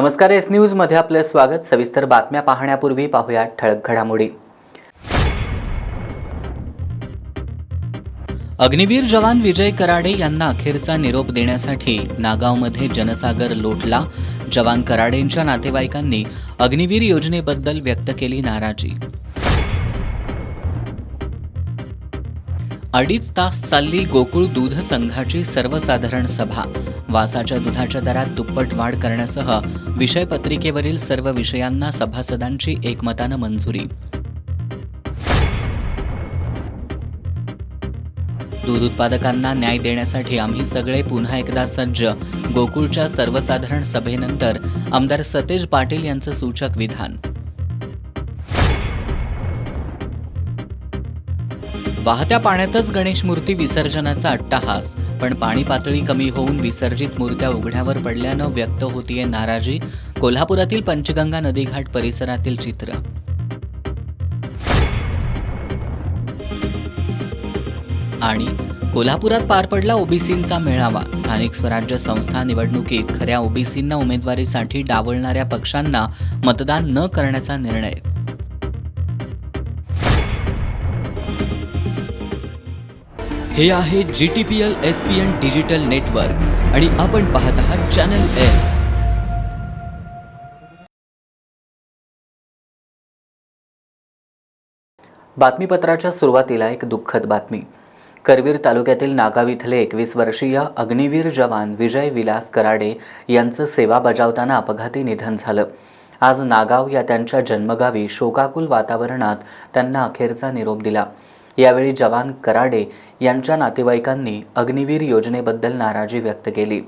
नमस्कार, S news मध्ये आपले स्वागत। सविस्तर बातम्या पाहण्यापूर्वी पाहूया ठळक घडामोडी। अग्निवीर जवान विजय कराडे यांना अखेरचा निरोप देण्यासाठी नागावमध्ये जनसागर लोटला। जवान कराडेंच्या नातेवाईकांनी अग्निवीर योजनेबद्दल व्यक्त केली नाराजी। 2.5 तास चालली गोकुळ दूध संघाची सर्वसाधारण सभा। वासाच्या दुधाच्या दरात दुप्पट वाढ करण्यासह विषयपत्रिकेवरील सर्व विषयांना सभासदांची एकमतानं मंजुरी। दूध उत्पादकांना न्याय देण्यासाठी आम्ही सगळे पुन्हा एकदा सज्ज। गोकुळच्या सर्वसाधारण सभेनंतर आमदार सतेज पाटील यांचं सूचक विधान। वाहत्या पाण्यातच गणेश मूर्ती विसर्जनाचा अट्टहास, पण पाणी पातळी कमी होऊन विसर्जित मूर्त्या उघड्यावर पडल्यानं व्यक्त होतीये नाराजी। कोल्हापुरातील पंचगंगा नदीघाट परिसरातील चित्र। आणि कोल्हापुरात पार पडला ओबीसींचा मेळावा। स्थानिक स्वराज्य संस्था निवडणुकीत खऱ्या ओबीसींना उमेदवारीसाठी डावलणाऱ्या पक्षांना मतदान न करण्याचा निर्णय। हे आहे GTPL SPN डिजिटल नेटवर्क आणि आपण पाहत आहात चॅनल एस। बातमीपत्राच्या सुरुवातीला एक दुःखद बातमी। करवीर तालुक्यातील नागाव इथले 21 वर्षीय अग्निवीर जवान विजय विलास कराडे यांचं सेवा बजावताना अपघाती निधन झालं। आज नागाव या त्यांच्या जन्मगावी शोकाकुल वातावरणात त्यांना अखेरचा निरोप दिला। यावेळी जवान कराडे यांच्या नातेवाईकांनी अग्निवीर योजनेबद्दल नाराजी व्यक्त केली।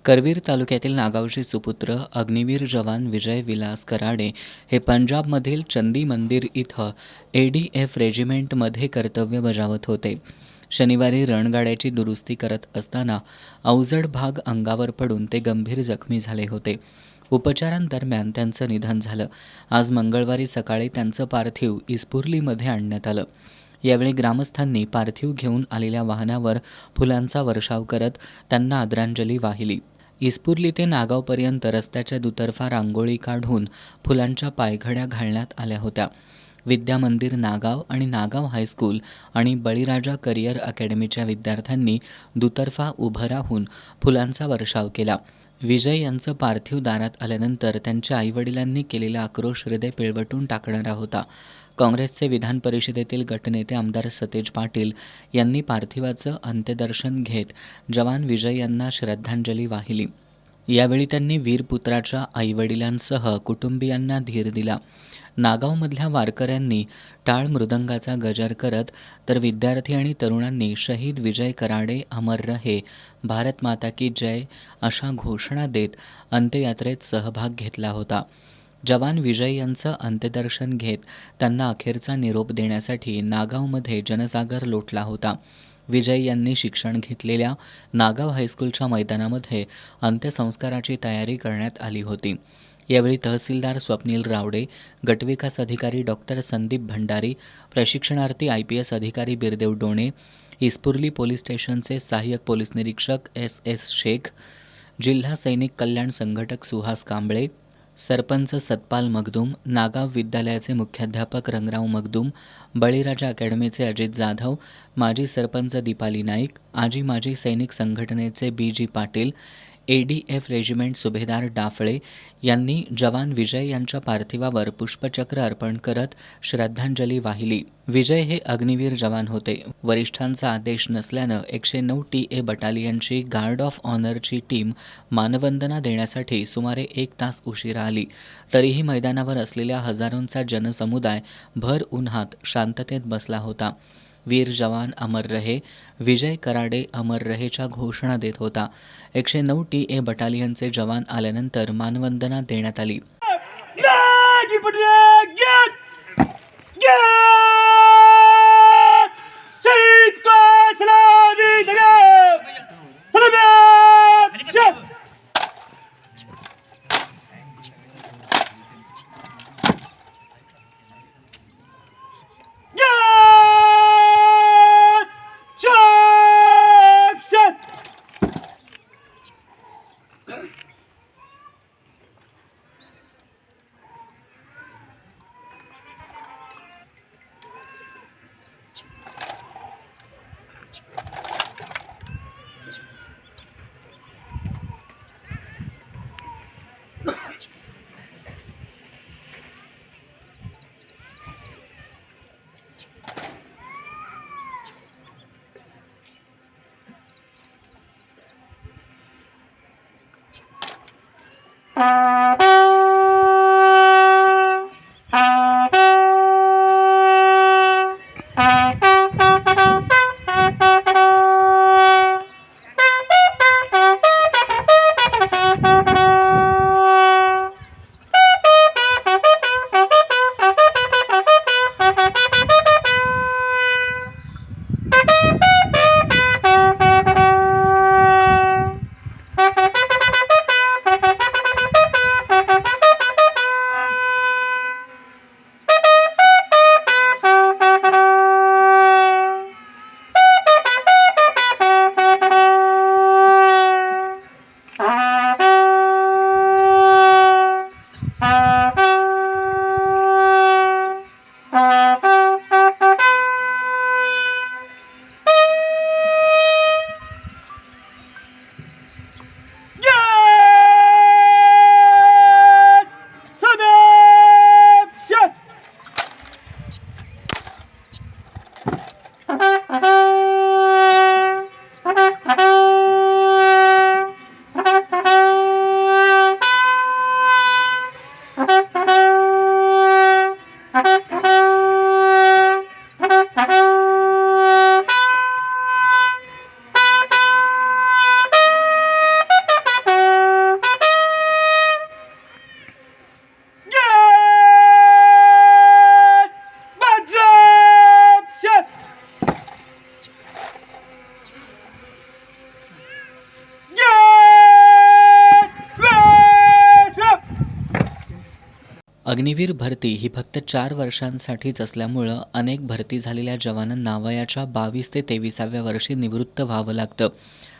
करवीर तालुक्यातील नागावचे सुपुत्र अग्निवीर जवान विजय विलास कराडे हे पंजाबमधील चंदी मंदिर इथं ADF रेजिमेंटमध्ये कर्तव्य बजावत होते। शनिवारी रणगाड्याची दुरुस्ती करत असताना अवजड भाग अंगावर पडून ते गंभीर जखमी झाले होते। उपचारांदरम्यान त्यांचं निधन झालं। आज मंगळवारी सकाळी त्यांचं पार्थिव इस्पुर्लीमध्ये आणण्यात आलं। यावेळी ग्रामस्थांनी पार्थिव घेऊन आलेल्या वाहनावर फुलांचा वर्षाव करत त्यांना आदरांजली वाहिली। इस्पुर्ली ते नागावपर्यंत रस्त्याच्या दुतर्फा रांगोळी काढून फुलांच्या पायघड्या घालण्यात आल्या होत्या। विद्या मंदिर नागाव आणि नागाव हायस्कूल आणि बळीराजा करिअर अकॅडमीच्या विद्यार्थ्यांनी दुतर्फा उभं राहून फुलांचा वर्षाव केला। विजय यांचं पार्थिव दारात आल्यानंतर त्यांच्या आईवडिलांनी केलेला आक्रोश हृदय पिळवटून टाकणारा होता। काँग्रेसचे विधान परिषदेतील गटनेते आमदार सतेज पाटील यांनी पार्थिवाचं अंत्यदर्शन घेत जवान विजय यांना श्रद्धांजली वाहिली। यावेळी त्यांनी वीरपुत्राच्या आईवडिलांसह कुटुंबियांना धीर दिला। नागावमधल्या वारकऱ्यांनी टाळ मृदंगाचा गजर करत तर विद्यार्थी आणि तरुणांनी शहीद विजय कराडे अमर रहे, भारत माता की जय अशा घोषणा देत अंत्ययात्रेत सहभाग घेतला होता। जवान विजय यांचं अंत्यदर्शन घेत त्यांना अखेरचा निरोप देण्यासाठी नागावमध्ये जनसागर लोटला होता। विजय यांनी शिक्षण घेतलेल्या नागाव हायस्कूलच्या मैदानामध्ये अंत्यसंस्काराची तयारी करण्यात आली होती। यावेळी तहसीलदार स्वप्नील रावडे, गटविकास अधिकारी डॉक्टर संदीप भंडारी, प्रशिक्षणार्थी IPS अधिकारी बिरदेव डोणे, इस्पुर्ली पोलीस स्टेशनचे सहाय्यक पोलीस निरीक्षक SS शेख, जिल्हा सैनिक कल्याण संघटक सुहास कांबळे, सरपंच सतपाल मगदूम, नागाव विद्यालयाचे मुख्याध्यापक रंगराव मगदूम, बळीराजा अकॅडमीचे अजित जाधव, माजी सरपंच दीपाली नाईक, आजी माजी सैनिक संघटनेचे BG पाटील, ADF रेजिमेंट सुभेदार डाफळे यांनी जवान विजय यांच्या पार्थिवावर पुष्पचक्र अर्पण करत श्रद्धांजली वाहिली। विजय हे अग्निवीर जवान होते। वरिष्ठांचा आदेश नसल्यानं 109 TA बटालियनची गार्ड ऑफ ऑनरची टीम मानवंदना देण्यासाठी सुमारे 1 तास उशिरा आली। तरीही मैदानावर असलेल्या हजारोंचा जनसमुदाय भर उन्हात शांततेत बसला होता। वीर जवान अमर रहे, विजय कराडे अमर रहेच्या घोषणा देत होता। 109 TA बटालियनचे जवान आल्यानंतर मानवंदना देण्यात आली। अग्निवीर भरती ही फक्त 4 वर्षांसाठीच असल्यामुळं अनेक भरती झालेल्या जवानांना वयाच्या 22 ते 23व्या वर्षी निवृत्त व्हावं लागतं.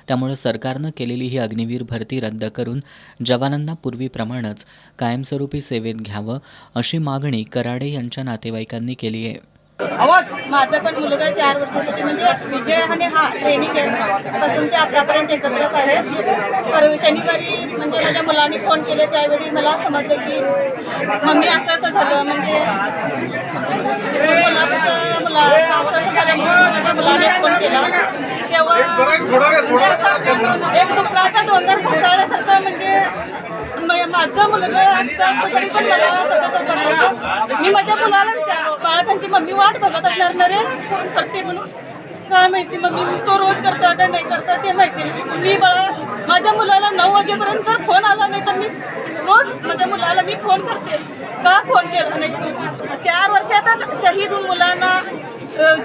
त्यामुळं सरकारनं केलेली ही अग्निवीर भरती रद्द करून जवानांना पूर्वीप्रमाणेच कायमस्वरूपी सेवेत घ्यावं अशी मागणी कराडे यांच्या नातेवाईकांनी केली आहे. माझा पण मुलगा 4 वर्षासाठी म्हणजे विजय आणि हा ट्रेनिंग पासून ते आतापर्यंत एकत्रच आहेत. शनिवारी म्हणजे माझ्या मुलांनी फोन केले त्यावेळी मला समजलं की मम्मी असं झालं म्हणजे असं झालं म्हणून माझ्या मुलाने फोन केला तेव्हा म्हणजे असं एक दुःखाचा डोंगर कोसळल्यासारखं म्हणजे माझं मुलगा असतं तरी पण मला तसंच वाटलं. मी माझ्या मुलाला विचारलो बाळा त्यांची मम्मी वाट बघत असणार ना रे फोन करते म्हणून काय माहिती मम्मी तो रोज करता का नाही करता ते माहिती नाही. मी बाळा माझ्या मुलाला 9 वाजेपर्यंत जर फोन आला नाही तर मी रोज माझ्या मुलाला मी फोन करते का फोन केला नाही तू. 4 वर्षातच शहीद मुलांना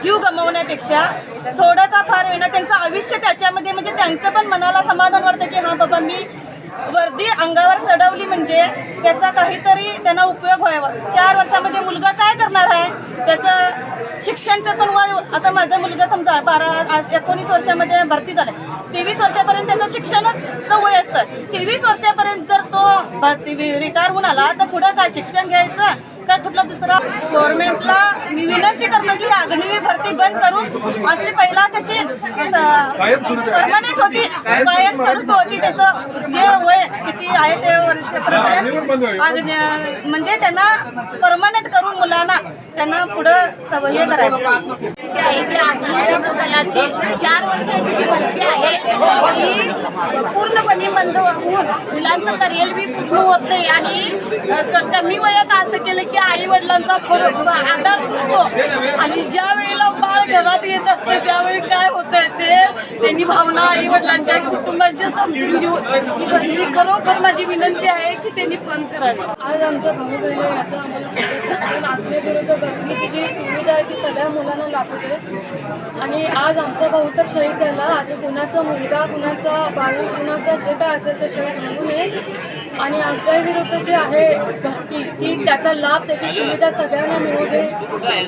जीव गमावण्यापेक्षा थोडं का फार होईना त्यांचं आयुष्य त्याच्यामध्ये म्हणजे त्यांचं पण मनाला समाधान वाटतं की हां बाबा मी वर्दी अंगावर चढवली म्हणजे त्याचा काहीतरी त्यांना उपयोग व्हावा. 4 वर्षामध्ये मुलगा काय करणार आहे त्याचं शिक्षणचं पण वय आता माझा मुलगा समजा 19 वर्षामध्ये भरती झाला 23 वर्षापर्यंत त्याचं शिक्षणाचं वय असतं. 23 वर्षापर्यंत जर तो भरती रिटायर होऊन आला तर पुढं काय शिक्षण घ्यायचं का कुठला दुसरा. गव्हर्नमेंटला मी विनंती करतो की अग्निवीर भरती बंद करून असे पहिला कशी परमनंट होती कायमस्वरूपी होती त्याचं जे वय किती आहे ते पर्यंत म्हणजे त्यांना परमनंट करून मुलांना त्यांना पुढं हे करायचं. 4 वर्षाची जी भरती आहे ती पूर्णपणे बंद होऊन मुलांचं करिअर बी पूर्ण होत नाही आणि कमी वयात असं केलं की आई वडिलांचा आधार तुटतो आणि ज्या वेळेला बाळ घरात येत असते त्यावेळी काय होतंय ते त्यांनी भावना आई वडिलांच्या कुटुंबांच्या समजून घेऊन ही भरती खरोखर माझी विनंती आहे की त्यांनी बंद करावी. आज आमचा भाऊ बहिणी याचा आम्हाला आत्मेविरुद्ध भरतीची जी सुविधा आहे ती सगळ्या मुलांना लागू दे. आणि आज आमचा भाऊ तर शहीद झाला असं कुणाचा मुलगा कुणाचा भाऊ कुणाचा जे काय असेल ते शहीद होऊ नये. आणि अन्यायाविरुद्ध जी आहे भरती ती त्याचा लाभ त्याची सुविधा सगळ्यांना मिळू दे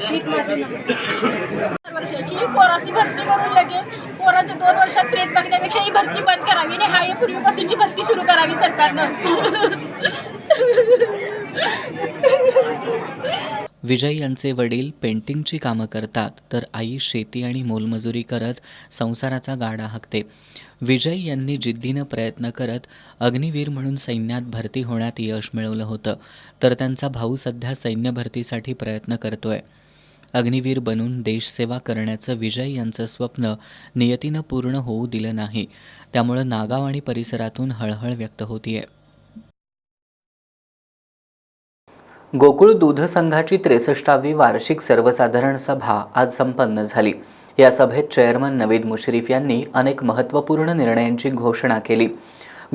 हीच माझी मागणी. वर्षाची पोराची भरती करून लगेच पोराचं 2 वर्षात प्रेत बघण्यापेक्षा ही भरती बंद करावी आणि हा पूर्वीपासूनची भरती सुरू करावी सरकारनं. विजय यांचे वडील पेंटिंगची कामं करतात तर आई शेती आणि मोलमजुरी करत संसाराचा गाडा हाकते. विजय यांनी जिद्दीनं प्रयत्न करत अग्निवीर म्हणून सैन्यात भरती होण्यात यश मिळवलं होतं तर त्यांचा भाऊ सध्या सैन्य भरतीसाठी प्रयत्न करतोय. अग्निवीर बनून देशसेवा करण्याचं विजय यांचं स्वप्न नियतीनं पूर्ण होऊ दिलं नाही. त्यामुळं नागाव आणि परिसरातून हळहळ व्यक्त होतीये. गोकुळ दूध संघाची 63वी वार्षिक सर्वसाधारण सभा आज संपन्न झाली. या सभेत चेअरमन नवीद मुश्रीफ यांनी अनेक महत्त्वपूर्ण निर्णयांची घोषणा केली.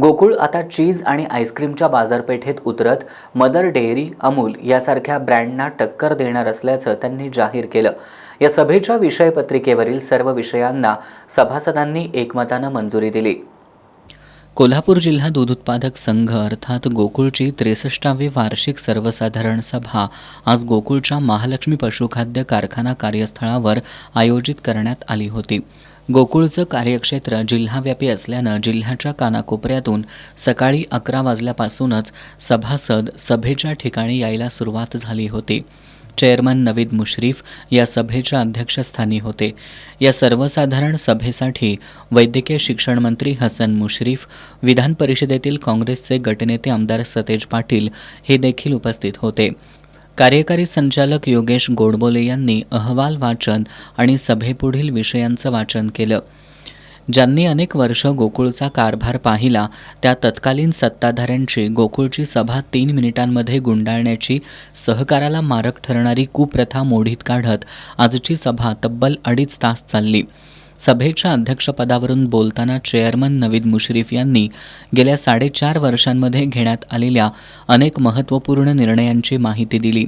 गोकुळ आता चीज आणि आईस्क्रीमच्या बाजारपेठेत उतरत मदर डेअरी, अमूल यासारख्या ब्रँडना टक्कर देणार असल्याचं त्यांनी जाहीर केलं. या सभेच्या विषयपत्रिकेवरील सर्व विषयांना सभासदांनी एकमतानं मंजुरी दिली. कोल्हापूर जिल्हा दूध उत्पादक संघ अर्थात गोकुळची 63वी वार्षिक सर्वसाधारण सभा आज गोकुळच्या महालक्ष्मी पशुखाद्य कारखाना कार्यस्थळावर आयोजित करण्यात आली होती. गोकुळचं कार्यक्षेत्र जिल्हाव्यापी असल्यानं जिल्ह्याच्या कानाकोपऱ्यातून सकाळी 11 वाजल्यापासूनच सभासद सभेच्या ठिकाणी यायला सुरुवात झाली होती. चेअरमन नवीद मुश्रीफ या सभेच्या अध्यक्षस्थानी होते. या सर्वसाधारण सभेसाठी वैद्यकीय शिक्षण मंत्री हसन मुश्रीफ, विधान परिषदेतील काँग्रेसचे गटनेते आमदार सतेज पाटील हे देखील उपस्थित होते. कार्यकारी संचालक योगेश गोडबोले यांनी अहवाल वाचन आणि सभेपुढील विषयांचं वाचन केलं. ज्यांनी अनेक वर्ष गोकुळचा कारभार पाहिला त्या तत्कालीन सत्ताधाऱ्यांची गोकुळची सभा 3 मिनिटांमध्ये गुंडाळण्याची, सहकाराला मारक ठरणारी कुप्रथा मोडीत काढत आजची सभा तब्बल 2.5 तास चालली. सभेच्या अध्यक्षपदावरून बोलताना चेअरमन नवीद मुश्रीफ यांनी गेल्या 4.5 वर्षांमध्ये घेण्यात आलेल्या अनेक महत्त्वपूर्ण निर्णयांची माहिती दिली.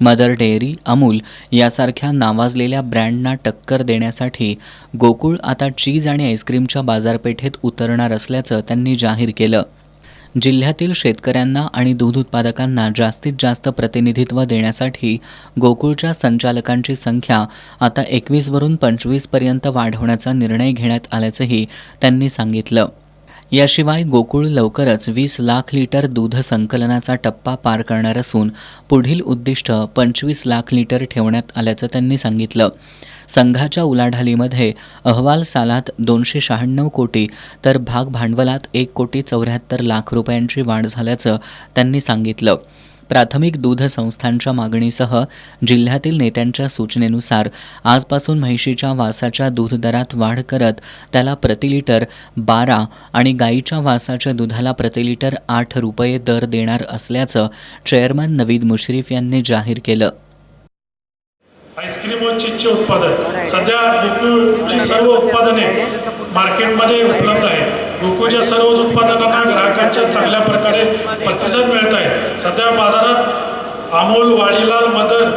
मदर डेअरी, अमूल यासारख्या नावाजलेल्या ब्रँडना टक्कर देण्यासाठी गोकुळ आता चीज आणि आईस्क्रीमच्या बाजारपेठेत उतरणार असल्याचं त्यांनी जाहीर केलं. जिल्ह्यातील शेतकऱ्यांना आणि दूध उत्पादकांना जास्तीत जास्त प्रतिनिधित्व देण्यासाठी गोकुळच्या संचालकांची संख्या आता 21 वरून 25 पर्यंत वाढवण्याचा निर्णय घेण्यात आल्याचंही त्यांनी सांगितलं. याशिवाय गोकुळ लवकरच 20 लाख लिटर दूध संकलनाचा टप्पा पार करणार असून पुढील उद्दिष्ट 25 लाख लिटर ठेवण्यात आल्याचं त्यांनी सांगितलं. संघाच्या उलाढालीमध्ये अहवाल सालात 296 कोटी तर भाग भांडवलात 1,74 लाख रुपयांची वाढ झाल्याचं त्यांनी सांगितलं. प्राथमिक दूध संस्थांच्या मागणीसह जिल्ह्यातील नेत्यांच्या सूचनेनुसार आजपासून म्हैशीच्या वासाच्या दूध दरात वाढ करत त्याला प्रतिलिटर 12 आणि गाईच्या वासाच्या दुधाला प्रतिलिटर 8 रुपये दर देणार असल्याचं चेअरमन नवीद मुश्रीफ यांनी जाहीर केलं. आईस्क्रीम व चीजचे उत्पादन सध्या गोकुळची सर्व उत्पादने मार्केटमध्ये उपलब्ध आहेत. गोकुळच्या सर्वच उत्पादनांना ग्राहकांच्या चांगल्या प्रकारे प्रतिसाद मिळत आहे. सध्या बाजारात अमूल, वाडीलाल, मदर,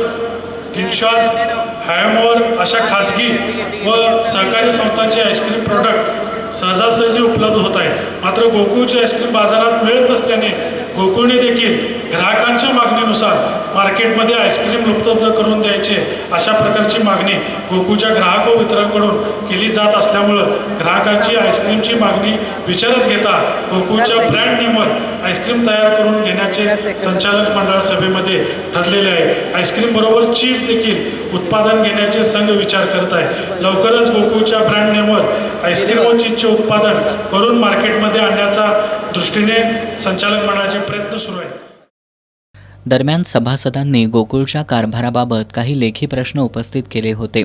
किंगशॉज, हॅमोर अशा खाजगी व सहकारी संस्थांचे आईस्क्रीम प्रोडक्ट सहजासहजी उपलब्ध होत आहे. मात्र गोकुळचे आईस्क्रीम बाजारात मिळत नसल्याने गोकुळने देखील ग्राहकांच्या मागणीनुसार मार्केटमध्ये आईस्क्रीम उपलब्ध करून द्यायचे अशा प्रकारची मागणी गोकुळच्या ग्राहक व वितरकांकडून केली जात असल्यामुळं ग्राहकांची आईस्क्रीमची मागणी विचारात घेता गोकुळच्या ब्रँड नेमवर आईस्क्रीम तयार करून घेण्याचे संचालक मंडळ सभेमध्ये ठरलेले आहे. आईस्क्रीम बरोबर चीज देखील उत्पादन घेण्याचे संघ विचार करत आहे. लवकरच गोकुळच्या ब्रँड नेमवर आईस्क्रीम व चीजचे उत्पादन करून मार्केटमध्ये आणण्याचा दृष्टीने संचालक मंडळाचे प्रयत्न सुरू आहेत. दरम्यान सभासदांनी गोकुळच्या कारभाराबाबत काही लेखी प्रश्न उपस्थित केले होते.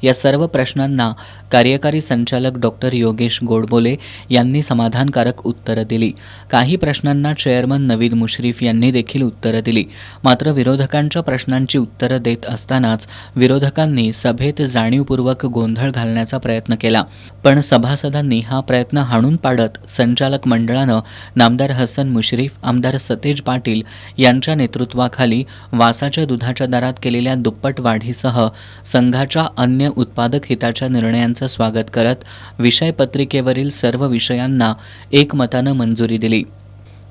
या सर्व प्रश्नांना कार्यकारी संचालक डॉक्टर योगेश गोडबोले यांनी समाधानकारक उत्तरं दिली. काही प्रश्नांना चेअरमन नवीद मुश्रीफ यांनी देखील उत्तरं दिली. मात्र विरोधकांच्या प्रश्नांची उत्तरं देत असतानाच विरोधकांनी सभेत जाणीवपूर्वक गोंधळ घालण्याचा प्रयत्न केला. पण सभासदांनी हा प्रयत्न हाणून पाडत संचालक मंडळानं नामदार हसन मुश्रीफ, आमदार सतेज पाटील यांच्या नेतृत्वाखाली वासाच्या दुधाच्या दरात केलेल्या दुप्पट वाढीसह संघाच्या अन्य उत्पादक हिताच्या निर्णयांचं स्वागत करत विषयपत्रिकेवरील सर्व विषयांना एकमतानं मंजुरी दिली.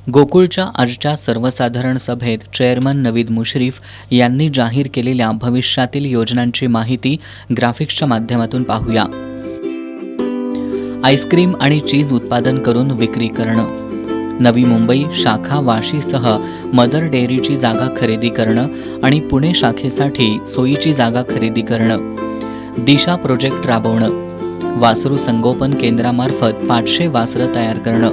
गोकुळच्या आजच्या सर्वसाधारण सभेत चेअरमन नवीद मुश्रीफ यांनी जाहीर केलेल्या भविष्यातील योजनांची माहिती ग्राफिक्सच्या माध्यमातून पाहूया. आईस्क्रीम आणि चीज उत्पादन करून विक्री करणं, नवी मुंबई शाखा वाशीसह मदर डेअरीची जागा खरेदी करणं आणि पुणे शाखेसाठी सोयीची जागा खरेदी करणं, दिशा प्रोजेक्ट राबवणं, वासरू संगोपन केंद्रामार्फत 500 वासरं तयार करणं,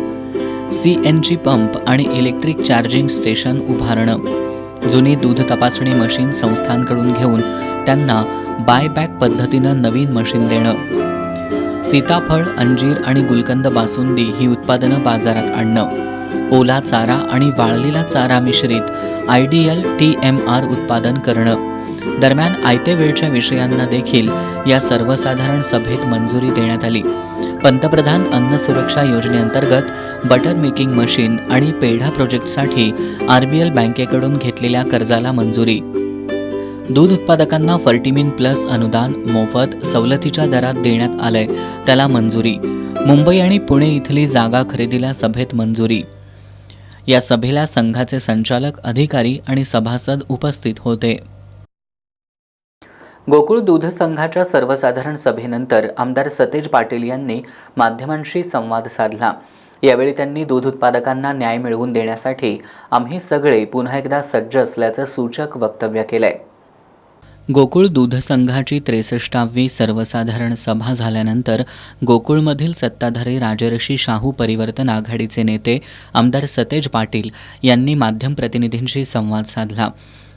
CNG पंप आणि इलेक्ट्रिक चार्जिंग स्टेशन उभारणं, जुनी दूध तपासणी मशीन संस्थांकडून घेऊन त्यांना बायबॅक पद्धतीनं नवीन मशीन देणं, सीताफळ, अंजीर आणि गुलकंद बासुंदी ही उत्पादनं बाजारात आणणं, ओला चारा आणि वाळलेला चारा मिश्रित आयडियल TMR उत्पादन करणं. दरम्यान आयत्या वेळच्या विषयांना देखील या सर्वसाधारण सभेत मंजुरी देण्यात आली. पंतप्रधान अन्न सुरक्षा योजनेअंतर्गत बटर मेकिंग मशीन आणि पेढा प्रोजेक्टसाठी RBL बँकेकडून घेतलेल्या कर्जाला मंजुरी. दूध उत्पादकांना फर्टिमिन प्लस अनुदान मोफत सवलतीच्या दरात देण्यात आलंय, त्याला मंजुरी. मुंबई आणि पुणे इथली जागा खरेदीला सभेत मंजुरी. या सभेला संघाचे संचालक, अधिकारी आणि सभासद उपस्थित होते. गोकुळ दूध संघाच्या सर्वसाधारण सभेनंतर आमदार सतेज पाटील यांनी माध्यमांशी संवाद साधला. यावेळी त्यांनी दूध उत्पादकांना न्याय मिळवून देण्यासाठी आम्ही सगळे पुन्हा एकदा सज्ज असल्याचं सूचक वक्तव्य केलंय. गोकुळ दूध संघाची 63वी सर्वसाधारण सभा झाल्यानंतर गोकुळमधील सत्ताधारी राजर्षी शाहू परिवर्तन आघाडीचे नेते आमदार सतेज पाटील यांनी माध्यम प्रतिनिधींशी संवाद साधला.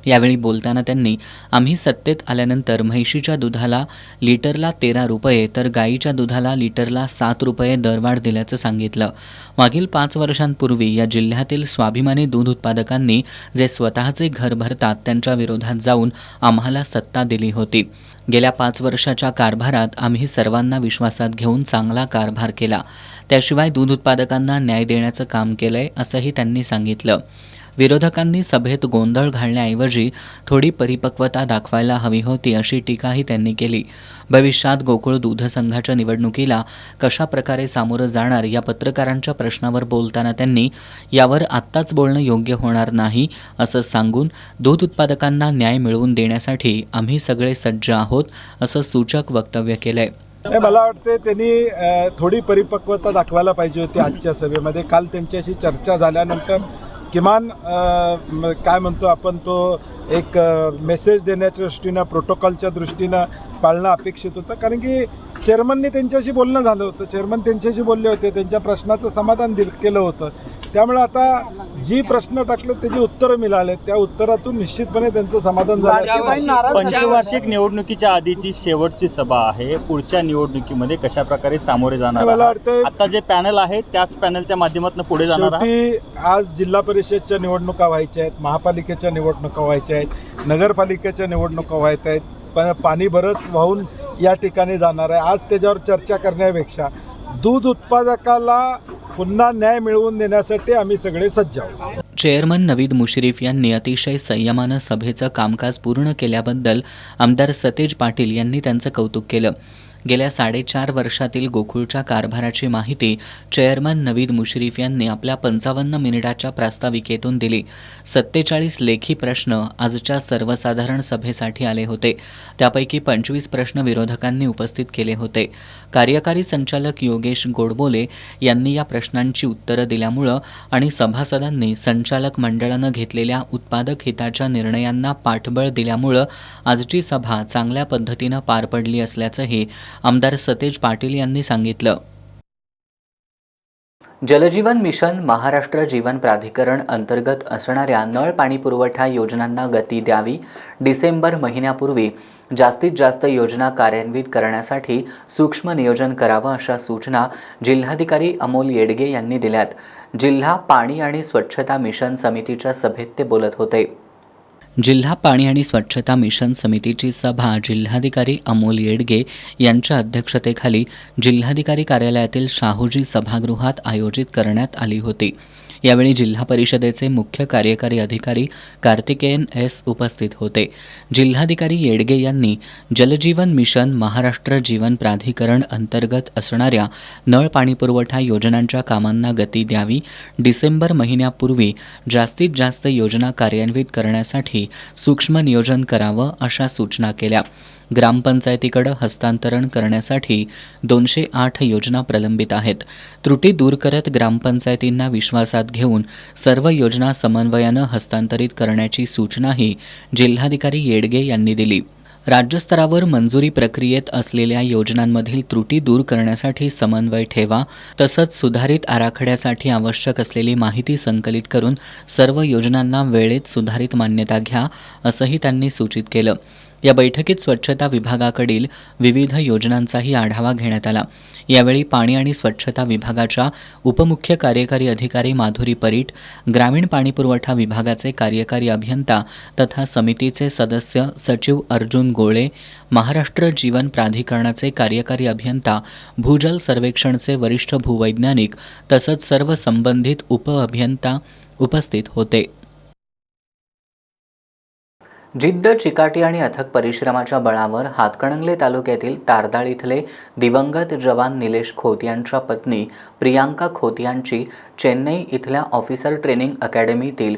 यावेळी बोलताना त्यांनी आम्ही सत्तेत आल्यानंतर म्हैशीच्या दुधाला लिटरला 13 रुपये तर गाईच्या दुधाला लिटरला 7 रुपये दरवाढ दिल्याचं सांगितलं. मागील 5 वर्षांपूर्वी या जिल्ह्यातील स्वाभिमानी दूध उत्पादकांनी जे स्वतःचे घर भरतात त्यांच्या विरोधात जाऊन आम्हाला सत्ता दिली होती. गेल्या 5 वर्षाच्या कारभारात आम्ही सर्वांना विश्वासात घेऊन चांगला कारभार केला. त्याशिवाय दूध उत्पादकांना न्याय देण्याचं काम केलंय असंही त्यांनी सांगितलं. विरोधकांनी सभेत गोंधळ घालण्याऐवजी थोडी परिपक्वता दाखवायला हवी होती अशी टीकाही त्यांनी केली. भविष्यात गोकुळ दूध संघाच्या निवडणुकीला कशा प्रकारे सामोरं जाणार या पत्रकारांच्या प्रश्नावर बोलताना त्यांनी यावर आत्ताच बोलणं योग्य होणार नाही असं सांगून दूध उत्पादकांना न्याय मिळवून देण्यासाठी आम्ही सगळे सज्ज आहोत असं सूचक वक्तव्य केलंय. मला वाटते त्यांनी थोडी परिपक्वता दाखवायला पाहिजे होती आजच्या सभेमध्ये. काल त्यांच्याशी चर्चा झाल्यानंतर किमान काय म्हणतो आपण तो एक मेसेज देण्याच्या दृष्टीनं प्रोटोकॉलच्या दृष्टीनं पाळणं अपेक्षित होतं. कारण की चेअरमनने त्यांच्याशी बोलणं झालं होतं, चेअरमन त्यांच्याशी बोलले होते, त्यांच्या प्रश्नाचं समाधान केलं होतं. त्यामुळे आता जी प्रश्न टाकले त्याची उत्तरं मिळाले, त्या उत्तरातून निश्चितपणे त्यांचं समाधान झालं. पंचवार्षिक निवडणुकीच्या आधीची शेवटची सभा आहे. पुढच्या निवडणुकीमध्ये कशा प्रकारे सामोरे जाणार? मला वाटतं आता जे पॅनल आहे त्याच पॅनलच्या माध्यमातून पुढे जाणार आहे. आज जिल्हा परिषदच्या निवडणुका व्हायच्या आहेत, महापालिकेच्या निवडणुका व्हायच्या आहेत, नगरपालिकेच्या निवडणुका व्हायच्या आहेत. पण पाणी बरंच वाहून या ठिकाणी जाणार आहे. आज त्याच्यावर चर्चा करण्यापेक्षा दूध उत्पादकाला पुन्हा न्याय मिळवून देण्यासाठी आम्ही सगळे सज्ज आहोत. चेअरमन नवीद मुश्रीफ यांनी अतिशय संयमानं सभेचं कामकाज पूर्ण केल्याबद्दल आमदार सतेज पाटील यांनी त्यांचं कौतुक केलं. गेल्या 4.5 वर्षातील गोकुळच्या कारभाराची माहिती चेअरमन नवीद मुश्रीफ यांनी आपल्या 55 मिनिटाच्या प्रास्ताविकेतून दिली. 47 लेखी प्रश्न आजच्या सर्वसाधारण सभेसाठी आले होते. त्यापैकी 25 प्रश्न विरोधकांनी उपस्थित केले होते. कार्यकारी संचालक योगेश गोडबोले यांनी या प्रश्नांची उत्तरं दिल्यामुळं आणि सभासदांनी संचालक मंडळानं घेतलेल्या उत्पादक हिताच्या निर्णयांना पाठबळ दिल्यामुळं आजची सभा चांगल्या पद्धतीनं पार पडली असल्याचंही आमदार सतेज पाटील यांनी सांगितलं. जलजीवन मिशन महाराष्ट्र जीवन प्राधिकरण अंतर्गत असणाऱ्या नळ पाणी पुरवठा योजनांना गती द्यावी. डिसेंबर महिन्यापूर्वी जास्तीत जास्त योजना कार्यान्वित करण्यासाठी सूक्ष्म नियोजन करावं अशा सूचना जिल्हाधिकारी अमोल येडगे यांनी दिल्यात. जिल्हा पाणी आणि स्वच्छता मिशन समितीच्या सभेत ते बोलत होते. जिल्हा पाणी आणि स्वच्छता मिशन समितीची सभा जिल्हाधिकारी अमोल येडगे यांच्या अध्यक्षतेखाली जिल्हाधिकारी कार्यालयातील शाहूजी सभागृहात आयोजित करण्यात आली होती. यावेळी जिल्हा परिषदेचे मुख्य कार्यकारी अधिकारी कार्तिकेयन एस उपस्थित होते. जिल्हाधिकारी येडगे यांनी जलजीवन मिशन महाराष्ट्र जीवन प्राधिकरण अंतर्गत असणाऱ्या नळ पाणी पुरवठा योजनांच्या कामांना गती द्यावी. डिसेंबर महिन्यापूर्वी जास्तीत जास्त योजना कार्यान्वित करण्यासाठी सूक्ष्म नियोजन करावं अशा सूचना केल्या. ग्रामपंचायतीकडे हस्तांतरण करण्यासाठी 208 योजना प्रलंबित आहेत. त्रुटी दूर करत ग्रामपंचायतींना विश्वासात घेऊन सर्व योजना समन्वयानं हस्तांतरित करण्याची सूचनाही जिल्हाधिकारी येडगे यांनी दिली. राज्यस्तरावर मंजुरी प्रक्रियेत असलेल्या योजनांमधील त्रुटी दूर करण्यासाठी समन्वय ठेवा. तसंच सुधारित आराखड्यासाठी आवश्यक असलेली माहिती संकलित करून सर्व योजनांना वेळेत सुधारित मान्यता घ्या असंही त्यांनी सूचित केलं. या बैठकीत स्वच्छता विभागाकडील विविध योजनांचाही आढावा घेण्यात आला. यावेळी पाणी आणि स्वच्छता विभागाच्या उपमुख्य कार्यकारी अधिकारी माधुरी परीट, ग्रामीण पाणीपुरवठा विभागाचे कार्यकारी अभियंता तथा समितीचे सदस्य सचिव अर्जुन गोळे, महाराष्ट्र जीवन प्राधिकरणाचे कार्यकारी अभियंता, भूजल सर्वेक्षणचे वरिष्ठ भूवैज्ञानिक तसंच सर्व संबंधित उपअभियंता उपस्थित होते. जिद्द, चिकाटी आणि अथक परिश्रमाच्या बळावर हातकणंगले तालुक्यातील तारदाळ इथले दिवंगत जवान निलेश खोत यांच्या पत्नी प्रियांका खोत यांची चेन्नई इथल्या ऑफिसर ट्रेनिंग अकॅडमीतील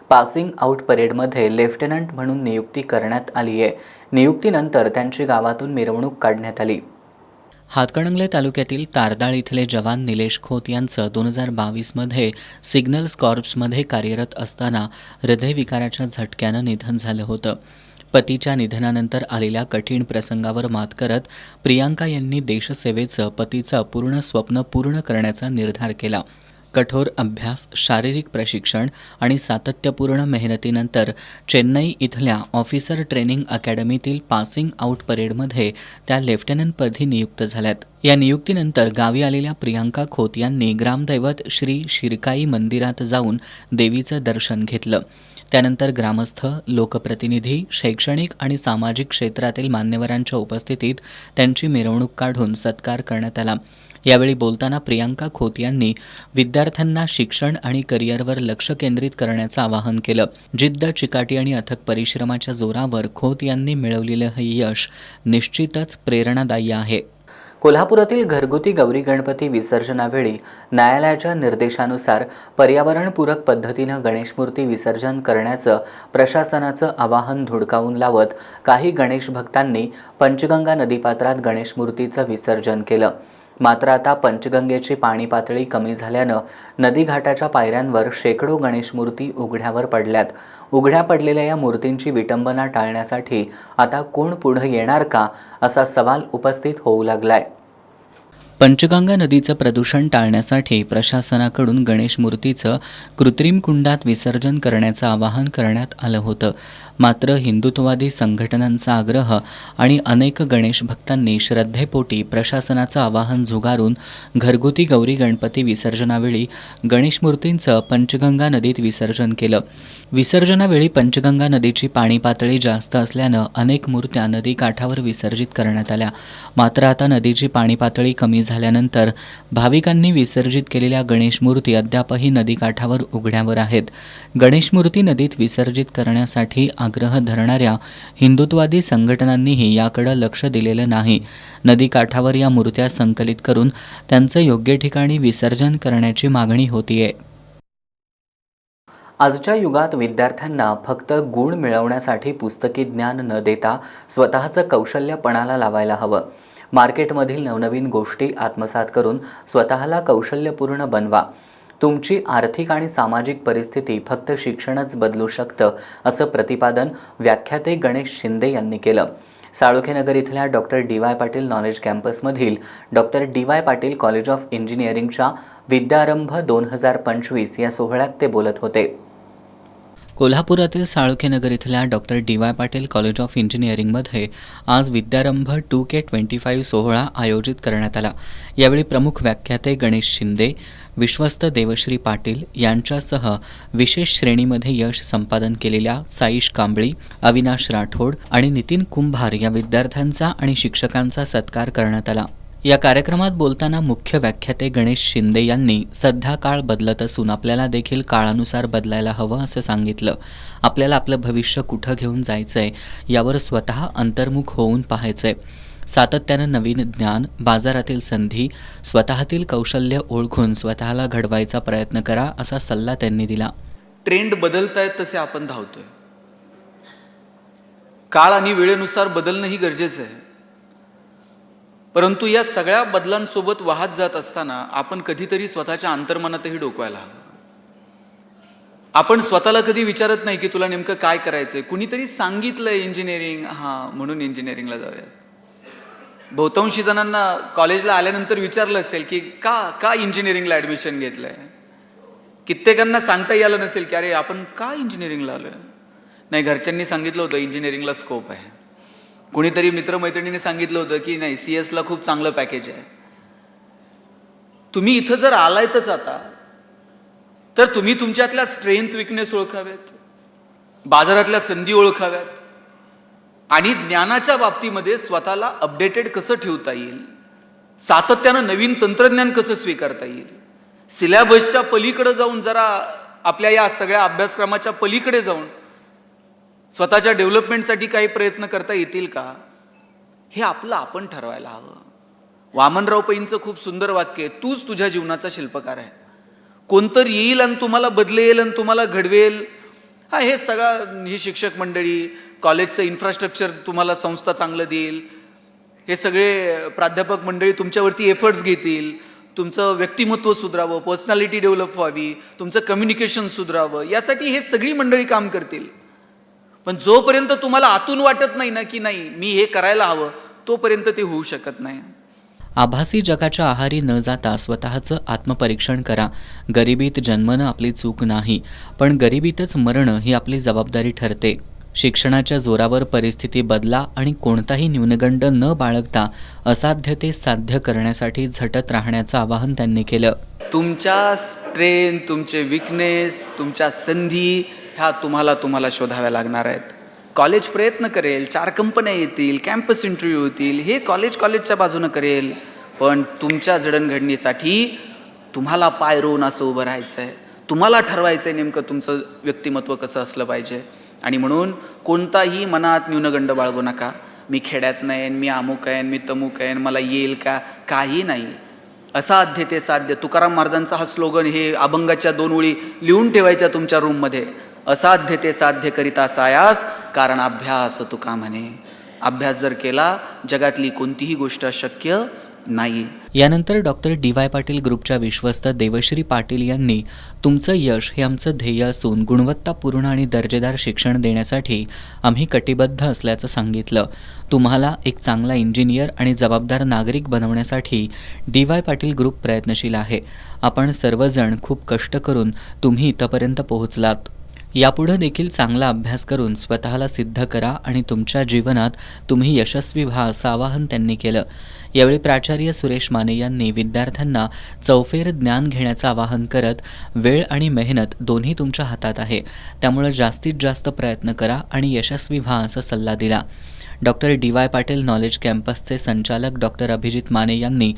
पासिंग आउट परेडमध्ये लेफ्टनंट म्हणून नियुक्ती करण्यात आली आहे. नियुक्तीनंतर त्यांची गावातून मिरवणूक काढण्यात आली. हातकणंगले तालुक्यातील तारदाळ इथले जवान निलेश खोत यांचं 2022मध्ये सिग्नल्स कॉर्प्समध्ये कार्यरत असताना हृदयविकाराच्या झटक्यानं निधन झालं होतं. पतीच्या निधनानंतर आलेल्या कठीण प्रसंगावर मात करत प्रियांका यांनी देशसेवेचं पतीचं अपूर्ण स्वप्न पूर्ण करण्याचा निर्धार केला. कठोर अभ्यास, शारीरिक प्रशिक्षण आणि सातत्यपूर्ण मेहनतीनंतर चेन्नई इथल्या ऑफिसर ट्रेनिंग अकॅडमीतील पासिंग आउट परेडमध्ये त्या लेफ्टनंटपदी नियुक्त झाल्यात. या नियुक्तीनंतर गावी आलेल्या प्रियांका खोत यांनी ग्रामदैवत श्री शिरकाई मंदिरात जाऊन देवीचं दर्शन घेतलं. त्यानंतर ग्रामस्थ, लोकप्रतिनिधी, शैक्षणिक आणि सामाजिक क्षेत्रातील मान्यवरांच्या उपस्थितीत त्यांची मिरवणूक काढून सत्कार करण्यात आला. यावेळी बोलताना प्रियांका खोत यांनी विद्यार्थ्यांना शिक्षण आणि करिअरवर लक्ष केंद्रित करण्याचं आवाहन केलं. जिद्द, चिकाटी आणि अथक परिश्रमाच्या जोरावर खोत यांनी मिळवलेलं हे यश निश्चितच प्रेरणादायी आहे. कोल्हापुरातील घरगुती गौरी गणपती विसर्जनावेळी न्यायालयाच्या निर्देशानुसार पर्यावरणपूरक पद्धतीनं गणेशमूर्ती विसर्जन करण्याचं प्रशासनाचं आवाहन धुडकावून लावत काही गणेश भक्तांनी पंचगंगा नदीपात्रात गणेशमूर्तीचं विसर्जन केलं. मात्र आता पंचगंगेची पाणी पातळी कमी झाल्यानं नदीघाटाच्या पायऱ्यांवर शेकडो गणेशमूर्ती उघड्यावर पडल्यात. उघड्या पडलेल्या या मूर्तींची विटंबना टाळण्यासाठी आता कोण पुढे येणार का, असा सवाल उपस्थित होऊ लागलाय. पंचगंगा नदीचं प्रदूषण टाळण्यासाठी प्रशासनाकडून गणेश मूर्तीचं कृत्रिम कुंडात विसर्जन करण्याचं आवाहन करण्यात आलं होतं. मात्र हिंदुत्ववादी संघटनांचा आग्रह आणि अनेक गणेश भक्तांनी श्रद्धेपोटी प्रशासनाचं आवाहन झुगारून घरगुती गौरी गणपती विसर्जनावेळी गणेश मूर्तींचं पंचगंगा नदीत विसर्जन केलं. विसर्जनावेळी पंचगंगा नदीची पाणी पातळी जास्त असल्यानं अनेक मूर्त्या नदीकाठावर विसर्जित करण्यात आल्या. मात्र आता नदीची पाणी पातळी कमी झाल्यानंतर भाविकांनी विसर्जित केलेल्या गणेश मूर्ती अद्यापही नदीकाठावर उघड्यावर आहेत. गणेश मूर्ती नदीत विसर्जित करण्यासाठी आग्रह धरणाऱ्या हिंदुत्ववादी संघटनांनीही याकडे लक्ष दिलेलं नाही. नदीकाठावर या मूर्त्या संकलित करून त्यांचं योग्य ठिकाणी विसर्जन करण्याची मागणी होतीये. आजच्या युगात विद्यार्थ्यांना फक्त गुण मिळवण्यासाठी पुस्तकी ज्ञान न देता स्वतःचं कौशल्य पणाला लावायला हवं. मार्केटमधील नवनवीन गोष्टी आत्मसात करून स्वतःला कौशल्यपूर्ण बनवा. तुमची आर्थिक आणि सामाजिक परिस्थिती फक्त शिक्षणच बदलू शकतं, असं प्रतिपादन व्याख्याते गणेश शिंदे यांनी केलं. साळुखेनगर इथल्या डॉक्टर डी.वाय. पाटील नॉलेज कॅम्पसमधील doctor D Y. Patil college of इंजिनिअरिंगच्या विद्यारंभ 2025 या सोहळ्यात ते बोलत होते. कोल्हापुरातील साळुखेनगर इथल्या doctor D Y. Patil college of इंजिनिअरिंगमध्ये आज विद्यारंभ 2K25 सोहळा आयोजित करण्यात आला. यावेळी प्रमुख व्याख्याते गणेश शिंदे, विश्वस्त देवश्री पाटील यांच्यासह विशेष श्रेणीमध्ये यश संपादन केलेल्या साईश कांबळी, अविनाश राठोड आणि नितीन कुंभार या विद्यार्थ्यांचा आणि शिक्षकांचा सत्कार करण्यात आला. या कार्यक्रमात बोलताना मुख्य व्याख्याते गणेश शिंदे यांनी सध्या काळ बदलत असून आपल्याला देखील काळानुसार बदलायला हवं असं सांगितलं. आपल्याला आपलं भविष्य कुठं घेऊन जायचंय यावर स्वतः अंतर्मुख होऊन पाहायचंय. सातत्यानं नवीन ज्ञान, बाजारातील संधी, स्वतःतील कौशल्य ओळखून स्वतःला घडवायचा प्रयत्न करा, असा सल्ला त्यांनी दिला. ट्रेंड बदलतायत तसे आपण धावतोय. काळ आणि वेळेनुसार बदलणंही गरजेचं आहे. परंतु या सगळ्या बदलांसोबत वाहत जात असताना आपण कधीतरी स्वतःच्या अंतर्मनातही डोकवायला हवं. आपण स्वतःला कधी विचारत नाही की तुला नेमकं काय करायचंय. कुणीतरी सांगितलंय इंजिनिअरिंग, म्हणून इंजिनिअरिंगला जाऊयात. बहुतांशी जणांना कॉलेजला आल्यानंतर विचारलं असेल की का इंजिनिअरिंगला ॲडमिशन घेतलंय. कित्येकांना सांगता यायला नसेल की अरे आपण का इंजिनिअरिंगला आलोय. नाही, घरच्यांनी सांगितलं होतं इंजिनिअरिंगला स्कोप आहे. कोणीतरी मित्रमैत्रिणीने सांगितलं होतं की नाही, CS ला खूप चांगलं पॅकेज आहे. तुम्ही इथं जर आलायतच आता, तर तुम्ही तुमच्यातल्या स्ट्रेंथ विकनेस ओळखाव्यात, बाजारातल्या संधी ओळखाव्यात आणि ज्ञानाच्या बाबतीमध्ये स्वतःला अपडेटेड कसं ठेवता येईल, सातत्यानं नवीन तंत्रज्ञान कसं स्वीकारता येईल, सिलेबसच्या पलीकडे जाऊन जरा आपल्या या सगळ्या अभ्यासक्रमाच्या पलीकडे जाऊन स्वतःच्या डेव्हलपमेंटसाठी काही प्रयत्न करता येतील का, हे आपलं आपण ठरवायला हवं. वामनराव पैंचं खूप सुंदर वाक्य आहे, तूच तुझ्या जीवनाचा शिल्पकार आहे. कोणतर येईल आणि तुम्हाला बदलेल आणि तुम्हाला घडवेल. हा, हे सगळं ही शिक्षक मंडळी, कॉलेजचं इन्फ्रास्ट्रक्चर तुम्हाला संस्था चांगलं देईल, हे सगळे प्राध्यापक मंडळी तुमच्यावरती एफर्ट्स घेतील, तुमचं व्यक्तिमत्व सुधारावं, पर्सनॅलिटी डेव्हलप व्हावी, तुमचं कम्युनिकेशन सुधारावं, यासाठी हे सगळी मंडळी काम करतील. पण जोपर्यंत तुम्हाला आतून वाटत नाही ना की नाही मी हे करायला हवं, तोपर्यंत ते होऊ शकत नाही. आभासी जगाच्या आहारी न जाता स्वतःचं आत्मपरीक्षण करा. गरिबीत जन्मणं आपली चूक नाही, पण गरिबीतच मरणं ही आपली जबाबदारी ठरते. शिक्षणाच्या जोरावर परिस्थिती बदला आणि कोणताही न्यूनगंड न बाळगता असाध्य ते साध्य करण्यासाठी झटत राहण्याचं आवाहन त्यांनी केलं. तुमच्या स्ट्रेंथ, तुमचे विकनेस, तुमच्या संधी ह्या तुम्हाला शोधाव्या लागणार आहेत. कॉलेज प्रयत्न करेल, 4 कंपन्या येतील, कॅम्पस इंटरव्ह्यू होतील, हे कॉलेजच्या बाजूनं करेल, पण तुमच्या जडणघडणीसाठी तुम्हाला पाय रोवून असं उभं राहायचं आहे. तुम्हाला ठरवायचं आहे नेमकं तुमचं व्यक्तिमत्व कसं असलं पाहिजे. आणि म्हणून कोणताही मनात न्यूनगंड बाळगू नका. मी खेड्यात नाही, मी अमुक आहे, मी तमुक आहे, मला येईल का, काही नाही. असाध्य ते साध्य. तुकाराम महाराजांचा हा स्लोगन, हे अभंगाच्या 2 ओळी लिहून ठेवायच्या तुमच्या रूममध्ये. असाध्य ते साध्य करिता सायास, कारण अभ्यास तुका म्हणे. अभ्यास जर केला, जगातली कोणतीही गोष्ट अशक्य नाही. यानंतर डॉक्टर DY पाटील ग्रुपच्या विश्वस्त देवश्री पाटील यांनी तुमचं यश हे आमचं ध्येय असून गुणवत्तापूर्ण आणि दर्जेदार शिक्षण देण्यासाठी आम्ही कटिबद्ध असल्याचं सांगितलं. तुम्हाला एक चांगला इंजिनियर आणि जबाबदार नागरिक बनवण्यासाठी DY पाटील ग्रुप प्रयत्नशील आहे. आपण सर्वजण खूप कष्ट करून तुम्ही इथंपर्यंत पोहोचलात. यापुढे देखील चांगला अभ्यास करून स्वतःला सिद्ध करा आणि तुमच्या जीवनात तुम्ही यशस्वी व्हा असं आवाहन त्यांनी केलं. यावेळी प्राचार्य सुरेश माने यांनी विद्यार्थ्यांना चौफेर ज्ञान घेण्याचं आवाहन करत, वेळ आणि मेहनत दोन्ही तुमच्या हातात आहे, त्यामुळे जास्तीत जास्त प्रयत्न करा आणि यशस्वी व्हा असा सल्ला दिला. डॉक्टर DY पाटील नॉलेज कॅम्पसचे संचालक डॉक्टर अभिजित माने यांनी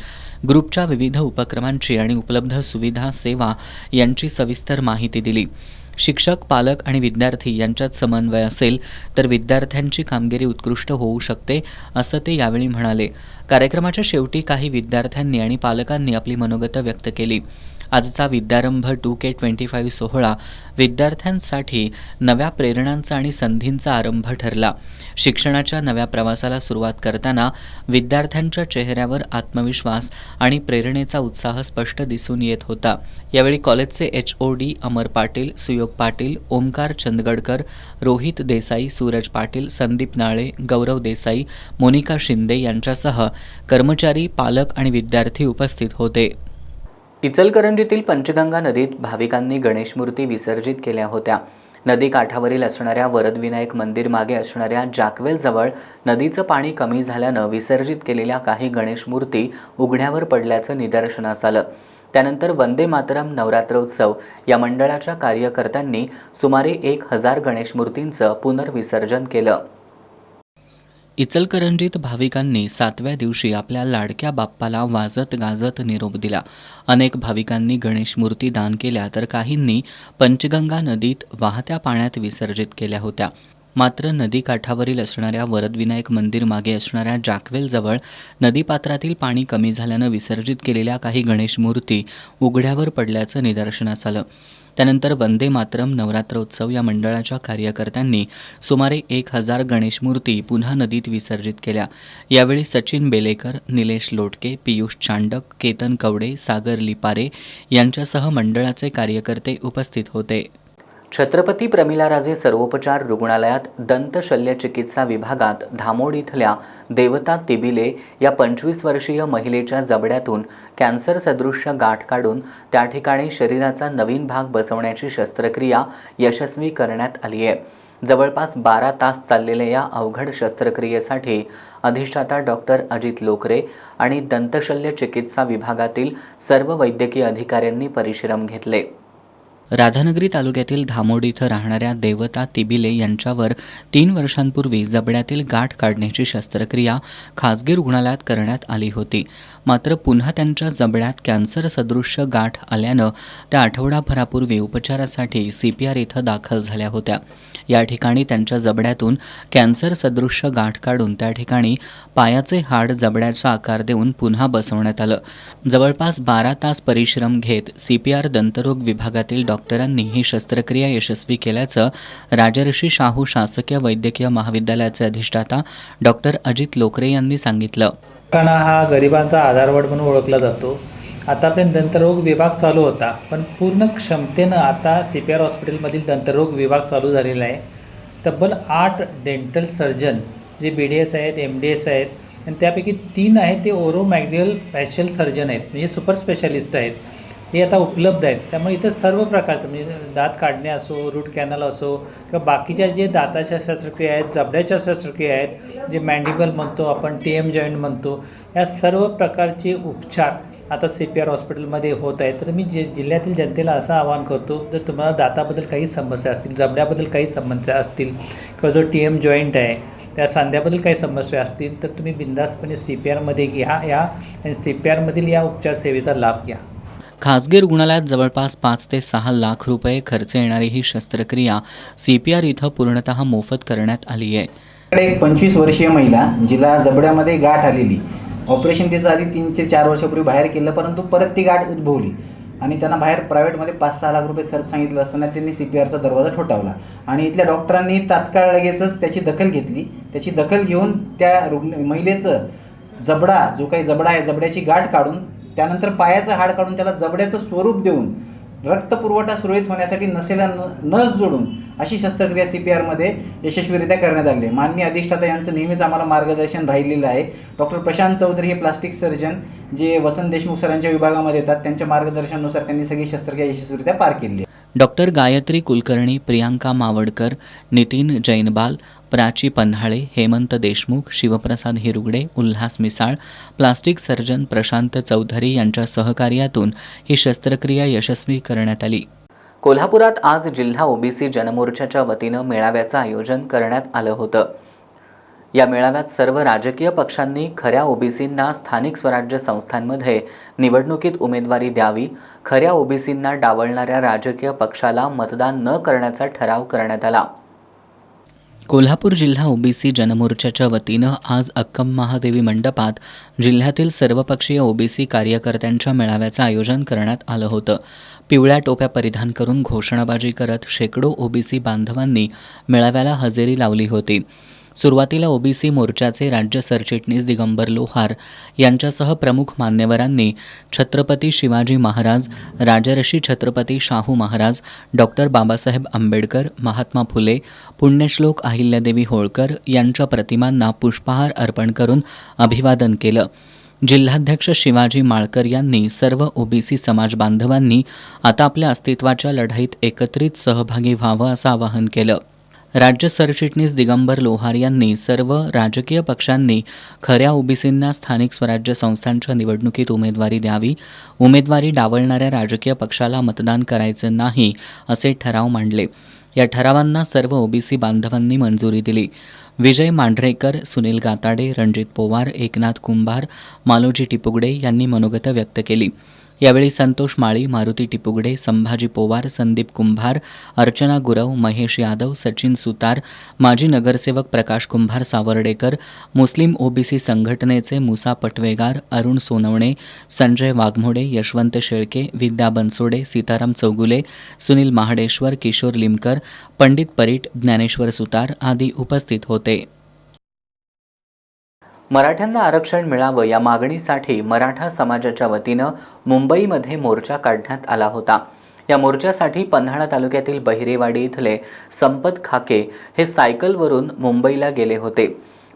ग्रुपच्या विविध उपक्रमांची आणि उपलब्ध सुविधा सेवा यांची सविस्तर माहिती दिली. शिक्षक, पालक आणि विद्यार्थी यांच्यात समन्वय असेल तर विद्यार्थ्यांची कामगिरी उत्कृष्ट होऊ शकते असं ते यावेळी म्हणाले. कार्यक्रमाच्या शेवटी काही विद्यार्थ्यांनी आणि पालकांनी आपली मनोगतं व्यक्त केली. आजचा विद्यारंभ 2K25 सोहळा विद्यार्थ्यांसाठी नव्या प्रेरणांचा आणि संधींचा आरंभ ठरला. शिक्षणाच्या नव्या प्रवासाला सुरुवात करताना विद्यार्थ्यांच्या चेहऱ्यावर आत्मविश्वास आणि प्रेरणेचा उत्साह स्पष्ट दिसून येत होता. यावेळी कॉलेजचे HOD अमर पाटील, सुयोग पाटील, ओमकार चंदगडकर, रोहित देसाई, सूरज पाटील, संदीप नाळे, गौरव देसाई, मोनिका शिंदे यांच्यासह कर्मचारी, पालक आणि विद्यार्थी उपस्थित होते. इचलकरंजीतील पंचगंगा नदीत भाविकांनी गणेश मूर्ती विसर्जित केल्या होत्या. नदी काठावरील असणाऱ्या वरदविनायक मंदिर मागे असणाऱ्या जॅकवेलजवळ नदीचं पाणी कमी झाल्यानं विसर्जित केलेल्या काही गणेश मूर्ती उघड्यावर पडल्याचं निदर्शनास आलं. त्यानंतर वंदे मातरम नवरात्रोत्सव या मंडळाच्या कार्यकर्त्यांनी सुमारे 1000 गणेश मूर्तींचं पुनर्विसर्जन केलं. इचलकरंजीत भाविकांनी 7व्या दिवशी आपल्या लाडक्या बाप्पाला वाजत गाजत निरोप दिला. अनेक भाविकांनी गणेश मूर्ती दान केल्या तर काहींनी पंचगंगा नदीत वाहत्या पाण्यात विसर्जित केल्या होत्या. मात्र नदीकाठावरील असणाऱ्या वरदविनायक मंदिर मागे असणाऱ्या जॅकवेलजवळ नदीपात्रातील पाणी कमी झाल्यानं विसर्जित केलेल्या काही गणेश मूर्ती उघड्यावर पडल्याचं निदर्शनास आलं. त्यानंतर वंदे मातरम नवरात्रोत्सव या मंडळाच्या कार्यकर्त्यांनी सुमारे 1000 गणेश मूर्ती पुन्हा नदीत विसर्जित केल्या. यावेळी सचिन बेलेकर, निलेश लोटके, पियुष चांडक, केतन कवडे, सागर लिपारे यांच्यासह मंडळाचे कार्यकर्ते उपस्थित होते. छत्रपती प्रमिलाराजे सर्वोपचार रुग्णालयात दंत शल्यचिकित्सा विभागात धामोड इथल्या देवता तिबिले या 25 वर्षीय महिलेच्या जबड्यातून कॅन्सर सदृश्य गाठ काढून त्या ठिकाणी शरीराचा नवीन भाग बसवण्याची शस्त्रक्रिया यशस्वी करण्यात आली आहे. जवळपास 12 तास चाललेल्या या अवघड शस्त्रक्रियेसाठी अधिष्ठाता डॉक्टर अजित लोकरे आणि दंतशल्य चिकित्सा विभागातील सर्व वैद्यकीय अधिकाऱ्यांनी परिश्रम घेतले. राधानगरी तालुक्यातील धामोड इथं राहणाऱ्या देवता तिबिले यांच्यावर 3 वर्षांपूर्वी जबड्यातील गाठ काढण्याची शस्त्रक्रिया खासगी रुग्णालयात करण्यात आली होती. मात्र पुन्हा त्यांच्या जबड्यात कॅन्सर सदृश्य गाठ आल्यानं त्या आठवडाभरापूर्वी उपचारासाठी CPR इथं दाखल झाल्या होत्या. या ठिकाणी त्यांच्या जबड्यातून कॅन्सर सदृश्य गाठ काढून त्या ठिकाणी पायाचे हाड जबड्याचा आकार देऊन पुन्हा बसवण्यात आलं. जवळपास 12 तास परिश्रम घेत CPR दंतरोग विभागातील डॉक्टरांनी ही शस्त्रक्रिया यशस्वी केल्याचं राजर्षी शाहू शासकीय वैद्यकीय महाविद्यालयाचे अधिष्ठाता डॉक्टर अजित लोकरे यांनी सांगितलं. दवाखाना हा गरिबांचा आधारवड म्हणून ओळखला जातो. आतापर्यंत दंतरोग विभाग चालू होता, पण पूर्ण क्षमतेनं आता CPR हॉस्पिटलमधील दंतरोग विभाग चालू झालेला आहे. तब्बल 8 डेंटल सर्जन जे BDS आहेत, MDS आहेत आणि त्यापैकी 3 आहेत ते ओरोमॅक्झियल फॅशियल सर्जन आहेत, म्हणजे सुपर स्पेशालिस्ट आहेत. हे आता उपलब्ध आहेत. त्यामुळे इथं सर्व प्रकारचं म्हणजे दात काढणे असो, रूट कॅनल असो किंवा बाकीच्या जे दाताच्या शस्त्रक्रिया आहेत, जबड्याच्या शस्त्रक्रिया आहेत, जे मॅन्डिबल म्हणतो आपण, TM जॉईंट म्हणतो, या सर्व प्रकारचे उपचार आता CPR हॉस्पिटलमध्ये होत आहेत. तर मी जिल्ह्यातील जनतेला असं आवाहन करतो, जर तुम्हाला दाताबद्दल काही समस्या असतील, जबड्याबद्दल काही समस्या असतील किंवा जो TM जॉईंट आहे त्या सांध्याबद्दल काही समस्या असतील तर तुम्ही बिनधास्तपणे CPRमध्ये या आणि CPRमधील या उपचार सेवेचा लाभ घ्या. खासगी रुग्णालयात जवळपास 5 ते 6 लाख रुपये खर्च येणारी ही शस्त्रक्रिया CPR इथं पूर्णतः मोफत करण्यात आली आहे. एक 25 वर्षीय महिला जिला जबड्यामध्ये गाठ आलेली, ऑपरेशन तिचं आधी 3 ते 4 वर्षापूर्वी बाहेर केलं, परंतु परत ती गाठ उद्भवली आणि त्यांना बाहेर प्रायव्हेटमध्ये 5-6 लाख रुपये खर्च सांगितलं असताना त्यांनी CPRचा दरवाजा ठोठावला आणि इथल्या डॉक्टरांनी तात्काळ लगेचच त्याची दखल घेतली. त्याची दखल घेऊन त्या महिलेचं जो काही जबडा आहे जबड्याची गाठ काढून त्यानंतर पायाचं हाड काढून त्याला जबड्याचं स्वरूप देऊन रक्तपुरवठा सुरळीत होण्यासाठी नसेला नस जोडून अशी शस्त्रक्रिया CPRमध्ये यशस्वीरित्या करण्यात आली. माननीय अधिष्ठाता यांचं नेहमीच आम्हाला मार्गदर्शन राहिलेलं आहे. डॉक्टर प्रशांत चौधरी हे प्लास्टिक सर्जन जे वसंत देशमुख सरांच्या विभागामध्ये येतात, त्यांच्या मार्गदर्शनानुसार त्यांनी सगळी शस्त्रक्रिया यशस्वीरित्या पार केली. Doctor Gayatri Kulkarni, Priyanka Mavadkar, Nitin Jainbal, Prachi Panhale, Hemant Deshmukh, Shivprasad Hirugade, Ulhas Misal, plastic surgeon Prashant Chaudhari यांच्या सहकार्यातून ही शस्त्रक्रिया यशस्वी करण्यात आली. कोल्हापुरात आज जिल्हा OBC जनमोर्चाच्या वतीनं मेळाव्याचं आयोजन करण्यात आलं होतं. या मेळाव्यात सर्व राजकीय पक्षांनी खऱ्या OBCंना स्थानिक स्वराज्य संस्थांमध्ये निवडणुकीत उमेदवारी द्यावी, खऱ्या OBCंना डावलणाऱ्या राजकीय पक्षाला मतदान न करण्याचा ठराव करण्यात आला. कोल्हापूर जिल्हा OBC जनमोर्चाच्या वतीनं आज अक्कम महादेवी मंडपात जिल्ह्यातील सर्वपक्षीय OBC कार्यकर्त्यांच्या मेळाव्याचं आयोजन करण्यात आलं होतं. पिवळ्या टोप्या परिधान करून घोषणाबाजी करत शेकडो OBC बांधवांनी मेळाव्याला हजेरी लावली होती. सुरुवातीला OBC मोर्चाचे राज्य सरचिटणीस दिगंबर लोहार यांच्यासह प्रमुख मान्यवरांनी छत्रपती शिवाजी महाराज, राजर्षी छत्रपती शाहू महाराज, डॉक्टर बाबासाहेब आंबेडकर, महात्मा फुले, पुण्यश्लोक अहिल्यादेवी होळकर यांच्या प्रतिमांना पुष्पहार अर्पण करून अभिवादन केलं. जिल्हाध्यक्ष शिवाजी माळकर यांनी सर्व OBC समाज बांधवांनी आता आपल्या अस्तित्वाच्या लढाईत एकत्रित सहभागी व्हावं असं आवाहन केलं. राज्य सरचिटणीस दिगंबर लोहार यांनी सर्व राजकीय पक्षांनी खऱ्या OBCंना स्थानिक स्वराज्य संस्थांच्या निवडणुकीत उमेदवारी द्यावी, उमेदवारी डावलणाऱ्या राजकीय पक्षाला मतदान करायचं नाही असे ठराव मांडले. या ठरावांना सर्व OBC बांधवांनी मंजुरी दिली. विजय मांढरेकर, सुनील गाताडे, रणजित पोवार, एकनाथ कुंभार, मालोजी टिपुगडे यांनी मनोगत व्यक्त केली. यावेळी संतोष माळी, मारुती टिपुगडे, संभाजी पोवार, संदीप कुंभार, अर्चना गुरव, महेश यादव, सचिन सुतार, माजी नगरसेवक प्रकाश कुंभार सावर्डेकर, मुस्लिम OBC संघटनेचे मुसा पटवेगार, अरुण सोनवणे, संजय वाघमोडे, यशवंत शेळके, विद्या बनसोडे, सीताराम चौगुले, सुनील महाडेश्वर, किशोर लिमकर, पंडित परीट, ज्ञानेश्वर सुतार आदी उपस्थित होते. मराठ्यांना आरक्षण मिळावं या मागणीसाठी मराठा समाजाच्या वतीनं मुंबईमध्ये मोर्चा काढण्यात आला होता. या मोर्चासाठी पन्हाळा तालुक्यातील बहिरेवाडी इथले संपत खाके हे सायकलवरून मुंबईला गेले होते.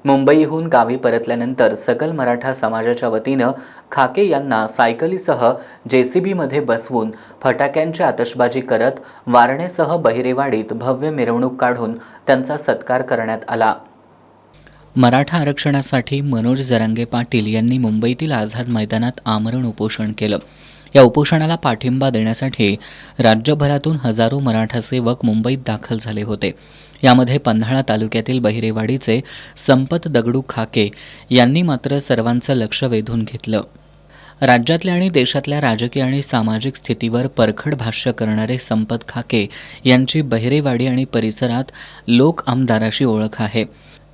मुंबईहून गावी परतल्यानंतर सकल मराठा समाजाच्या वतीनं खाके यांना सायकलीसह JCBमध्ये बसवून फटाक्यांची आतषबाजी करत वारणेसह बहिरेवाडीत भव्य मिरवणूक काढून त्यांचा सत्कार करण्यात आला. मराठा आरक्षणासाठी मनोज जरांगे पाटील यांनी मुंबईतील आझाद मैदानात आमरण उपोषण केलं. या उपोषणाला पाठिंबा देण्यासाठी राज्यभरातून हजारो मराठा सेवक मुंबईत दाखल झाले होते. यामध्ये पन्हाळा तालुक्यातील बहिरेवाडीचे संपत दगडू खाके यांनी मात्र सर्वांचं लक्ष वेधून घेतलं. राज्यातल्या आणि देशातल्या राजकीय आणि सामाजिक स्थितीवर परखड भाष्य करणारे संपत खाके यांची बहिरेवाडी आणि परिसरात लोक आमदाराशी ओळख आहे.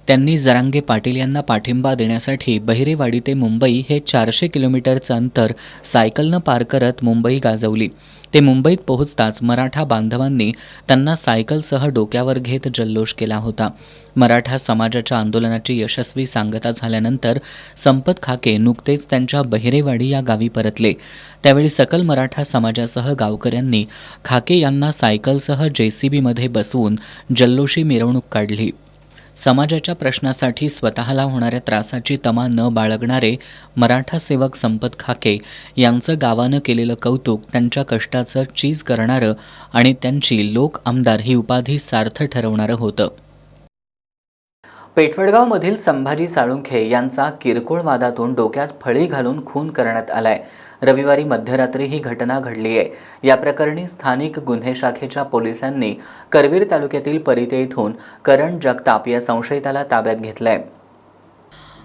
त्यांनी जरांगे पाटील यांना पाठिंबा देण्यासाठी बहिरेवाडी ते मुंबई हे 400 किलोमीटरचं अंतर सायकलनं पार करत मुंबई गाजवली. ते मुंबईत पोहोचताच मराठा बांधवांनी त्यांना सायकलसह डोक्यावर घेत जल्लोष केला होता. मराठा समाजाच्या आंदोलनाची यशस्वी सांगता झाल्यानंतर संपत खाके नुकतेच त्यांच्या बहिरेवाडी या गावी परतले. त्यावेळी सकल मराठा समाजासह गावकऱ्यांनी खाके यांना सायकलसह JCBमध्ये बसवून जल्लोषी मिरवणूक काढली. समाजाच्या प्रश्नासाठी स्वतःला होणाऱ्या त्रासाची तमा न बाळगणारे मराठा सेवक संपत खाके यांचं गावानं केलेलं कौतुक त्यांच्या कष्टाचं चीज करणारं आणि त्यांची लोक आमदार ही उपाधी सार्थ ठरवणारं होतं. पेठवडगावमधील संभाजी साळुंखे यांचा किरकोळ वादातून डोक्यात फळी घालून खून करण्यात आलाय. रविवारी मध्यरात्री ही घटना घडली आहे. या प्रकरणी स्थानिक गुन्हे शाखेच्या पोलिसांनी करवीर तालुक्यातील परिते इथून करण जगताप या संशयिताला ताब्यात घेतलंय.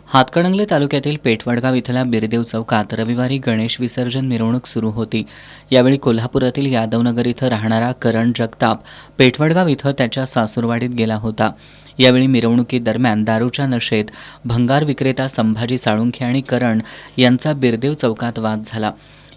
हातकणंगले तालुक्यातील पेठवडगाव इथल्या बिरदेव चौकात रविवारी गणेश विसर्जन मिरवणूक सुरू होती. यावेळी कोल्हापुरातील यादवनगर इथं राहणारा करण जगताप पेठवडगाव इथं त्याच्या सासूरवाडीत गेला होता. यावेळी मिरवणुकीदरम्यान दारूच्या नशेत भंगार विक्रेता संभाजी साळुंखे आणि करण यांचा बिरदेव चौकात वाद झाला.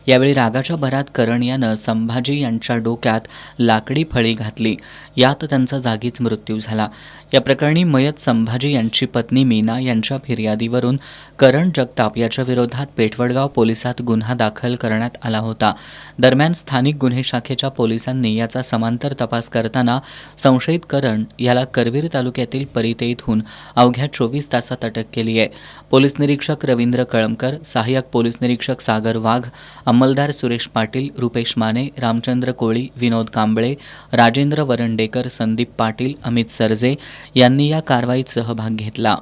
यावेळी रागाच्या भरात करण यानं संभाजी यांच्या डोक्यात लाकडी फळी घातली. यात त्यांचा जागीच मृत्यू झाला. या प्रकरणी मयत संभाजी यांची पत्नी मीना यांच्या फिर्यादीवरून करण जगताप याच्या विरोधात पेठवडगाव पोलिसात गुन्हा दाखल करण्यात आला होता. दरम्यान स्थानिक गुन्हे शाखेच्या पोलिसांनी याचा समांतर तपास करताना संशयित करण याला करवीर तालुक्यातील परिते इथून अवघ्या 24 तासात अटक केली आहे. पोलीस निरीक्षक रवींद्र कळमकर, सहाय्यक पोलीस निरीक्षक सागर वाघ, अंमलदार सुरेश पाटील, रुपेश माने, रामचंद्र कोळी, विनोद कांबळे, राजेंद्र वरंडेकर, संदीप पाटील, अमित सरजे यांनी या कारवाईत सहभाग घेतला.